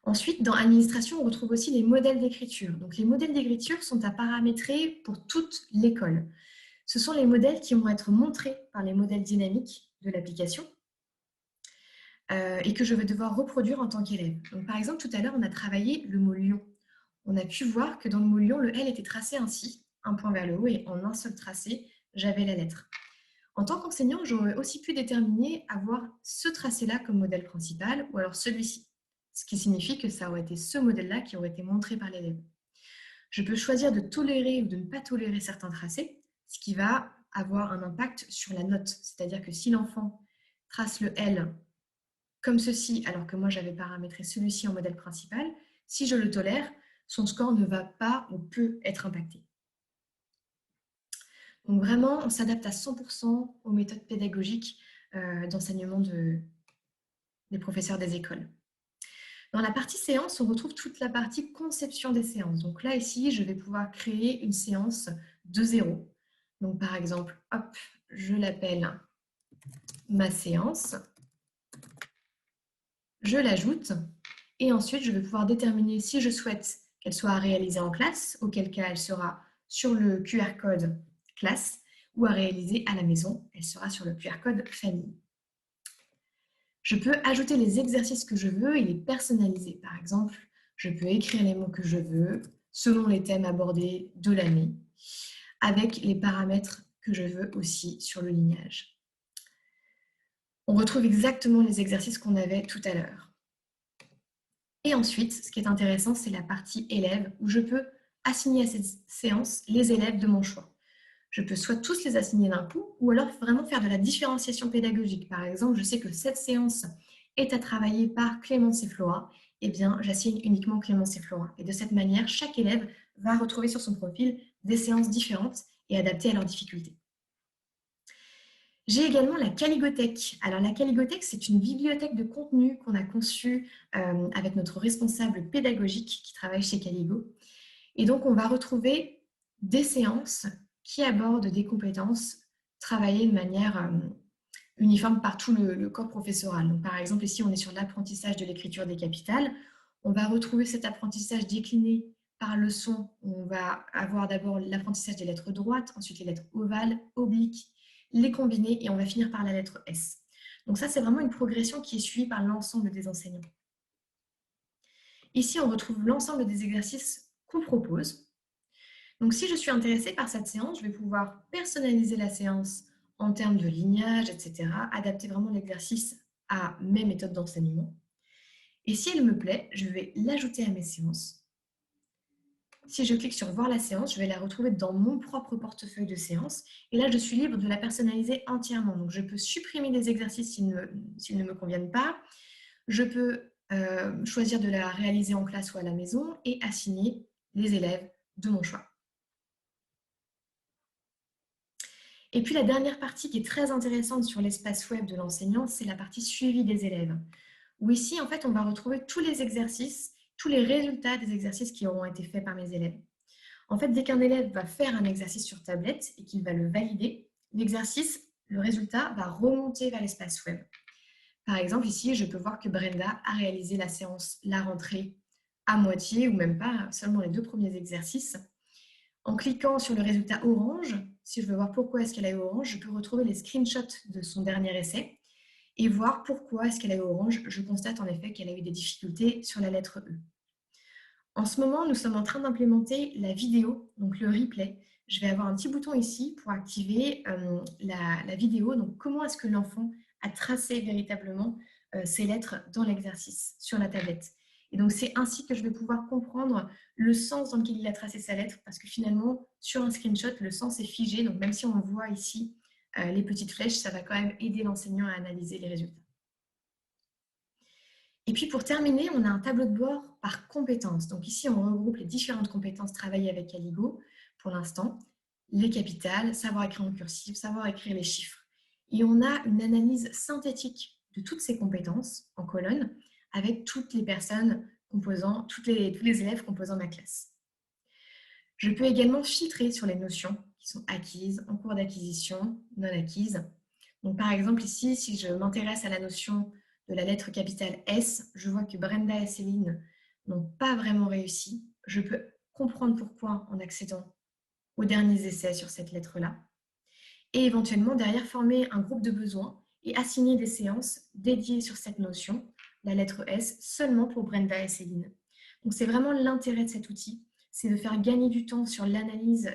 Ensuite, dans administration, on retrouve aussi les modèles d'écriture. Donc les modèles d'écriture sont à paramétrer pour toute l'école. Ce sont les modèles qui vont être montrés par les modèles dynamiques de l'application et que je vais devoir reproduire en tant qu'élève. Donc par exemple, tout à l'heure, on a travaillé le mot lion. On a pu voir que dans le mot lion, le L était tracé ainsi, un point vers le haut, et en un seul tracé, j'avais la lettre. En tant qu'enseignant, j'aurais aussi pu déterminer avoir ce tracé-là comme modèle principal ou alors celui-ci, ce qui signifie que ça aurait été ce modèle-là qui aurait été montré par l'élève. Je peux choisir de tolérer ou de ne pas tolérer certains tracés, ce qui va avoir un impact sur la note. C'est-à-dire que si l'enfant trace le L comme ceci, alors que moi j'avais paramétré celui-ci en modèle principal, si je le tolère, son score ne va pas ou peut être impacté. Donc vraiment, on s'adapte à 100% aux méthodes pédagogiques d'enseignement des professeurs des écoles. Dans la partie séance, on retrouve toute la partie conception des séances. Donc là, ici, je vais pouvoir créer une séance de 0. Donc par exemple, hop, je l'appelle ma séance. Je l'ajoute et ensuite, je vais pouvoir déterminer si je souhaite qu'elle soit réalisée en classe, auquel cas elle sera sur le QR code classe, ou à réaliser à la maison, elle sera sur le QR code famille. Je peux ajouter les exercices que je veux et les personnaliser. Par exemple, je peux écrire les mots que je veux selon les thèmes abordés de l'année, avec les paramètres que je veux aussi sur le lignage. On retrouve exactement les exercices qu'on avait tout à l'heure. Et ensuite, ce qui est intéressant, c'est la partie élèves, où je peux assigner à cette séance les élèves de mon choix. Je peux soit tous les assigner d'un coup, ou alors vraiment faire de la différenciation pédagogique. Par exemple, je sais que cette séance est à travailler par Clémence et Flora, eh bien, j'assigne uniquement Clémence et Flora. Et de cette manière, chaque élève va retrouver sur son profil des séances différentes et adaptées à leurs difficultés. J'ai également la Caligothèque. Alors la Caligothèque, c'est une bibliothèque de contenu qu'on a conçue avec notre responsable pédagogique qui travaille chez Caligo. Et donc, on va retrouver des séances qui abordent des compétences travaillées de manière uniforme par tout le corps professoral. Donc, par exemple, ici, on est sur l'apprentissage de l'écriture des capitales. On va retrouver cet apprentissage décliné par leçon. On va avoir d'abord l'apprentissage des lettres droites, ensuite les lettres ovales, obliques, les combiner et on va finir par la lettre S. Donc ça, c'est vraiment une progression qui est suivie par l'ensemble des enseignants. Ici, on retrouve l'ensemble des exercices qu'on propose. Donc si je suis intéressée par cette séance, je vais pouvoir personnaliser la séance en termes de lignage, etc., adapter vraiment l'exercice à mes méthodes d'enseignement. Et si elle me plaît, je vais l'ajouter à mes séances. Si je clique sur « Voir la séance », je vais la retrouver dans mon propre portefeuille de séances. Et là, je suis libre de la personnaliser entièrement. Donc, je peux supprimer des exercices s'ils ne me conviennent pas. Je peux choisir de la réaliser en classe ou à la maison et assigner les élèves de mon choix. Et puis, la dernière partie qui est très intéressante sur l'espace web de l'enseignant, c'est la partie suivi des élèves. Où ici, en fait, on va retrouver tous les exercices, tous les résultats des exercices qui auront été faits par mes élèves. En fait, dès qu'un élève va faire un exercice sur tablette et qu'il va le valider, l'exercice, le résultat, va remonter vers l'espace web. Par exemple, ici, je peux voir que Brenda a réalisé la séance La rentrée à moitié ou même pas, seulement les 2 premiers exercices. En cliquant sur le résultat orange, si je veux voir pourquoi est-ce qu'elle a eu orange, je peux retrouver les screenshots de son dernier essai et voir pourquoi est-ce qu'elle a eu orange. Je constate en effet qu'elle a eu des difficultés sur la lettre E. En ce moment, nous sommes en train d'implémenter la vidéo, donc le replay. Je vais avoir un petit bouton ici pour activer la vidéo. Donc, comment est-ce que l'enfant a tracé véritablement ces lettres dans l'exercice sur la tablette. Et donc, c'est ainsi que je vais pouvoir comprendre le sens dans lequel il a tracé sa lettre, parce que finalement, sur un screenshot, le sens est figé. Donc, même si on voit ici les petites flèches, ça va quand même aider l'enseignant à analyser les résultats. Et puis pour terminer, on a un tableau de bord par compétences. Donc ici, on regroupe les différentes compétences travaillées avec Caligo pour l'instant, les capitales, savoir écrire en cursive, savoir écrire les chiffres. Et on a une analyse synthétique de toutes ces compétences en colonne avec toutes les personnes composant, tous les élèves composant ma classe. Je peux également filtrer sur les notions qui sont acquises, en cours d'acquisition, non acquises. Donc par exemple ici, si je m'intéresse à la notion de la lettre capitale S, je vois que Brenda et Céline n'ont pas vraiment réussi. Je peux comprendre pourquoi en accédant aux derniers essais sur cette lettre-là. Et éventuellement, derrière, former un groupe de besoins et assigner des séances dédiées sur cette notion, la lettre S, seulement pour Brenda et Céline. Donc c'est vraiment l'intérêt de cet outil, c'est de faire gagner du temps sur l'analyse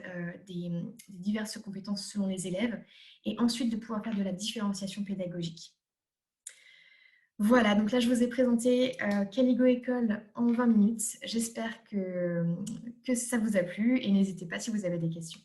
des diverses compétences selon les élèves et ensuite de pouvoir faire de la différenciation pédagogique. Voilà, donc là je vous ai présenté Caligo École en 20 minutes. J'espère que ça vous a plu et n'hésitez pas si vous avez des questions.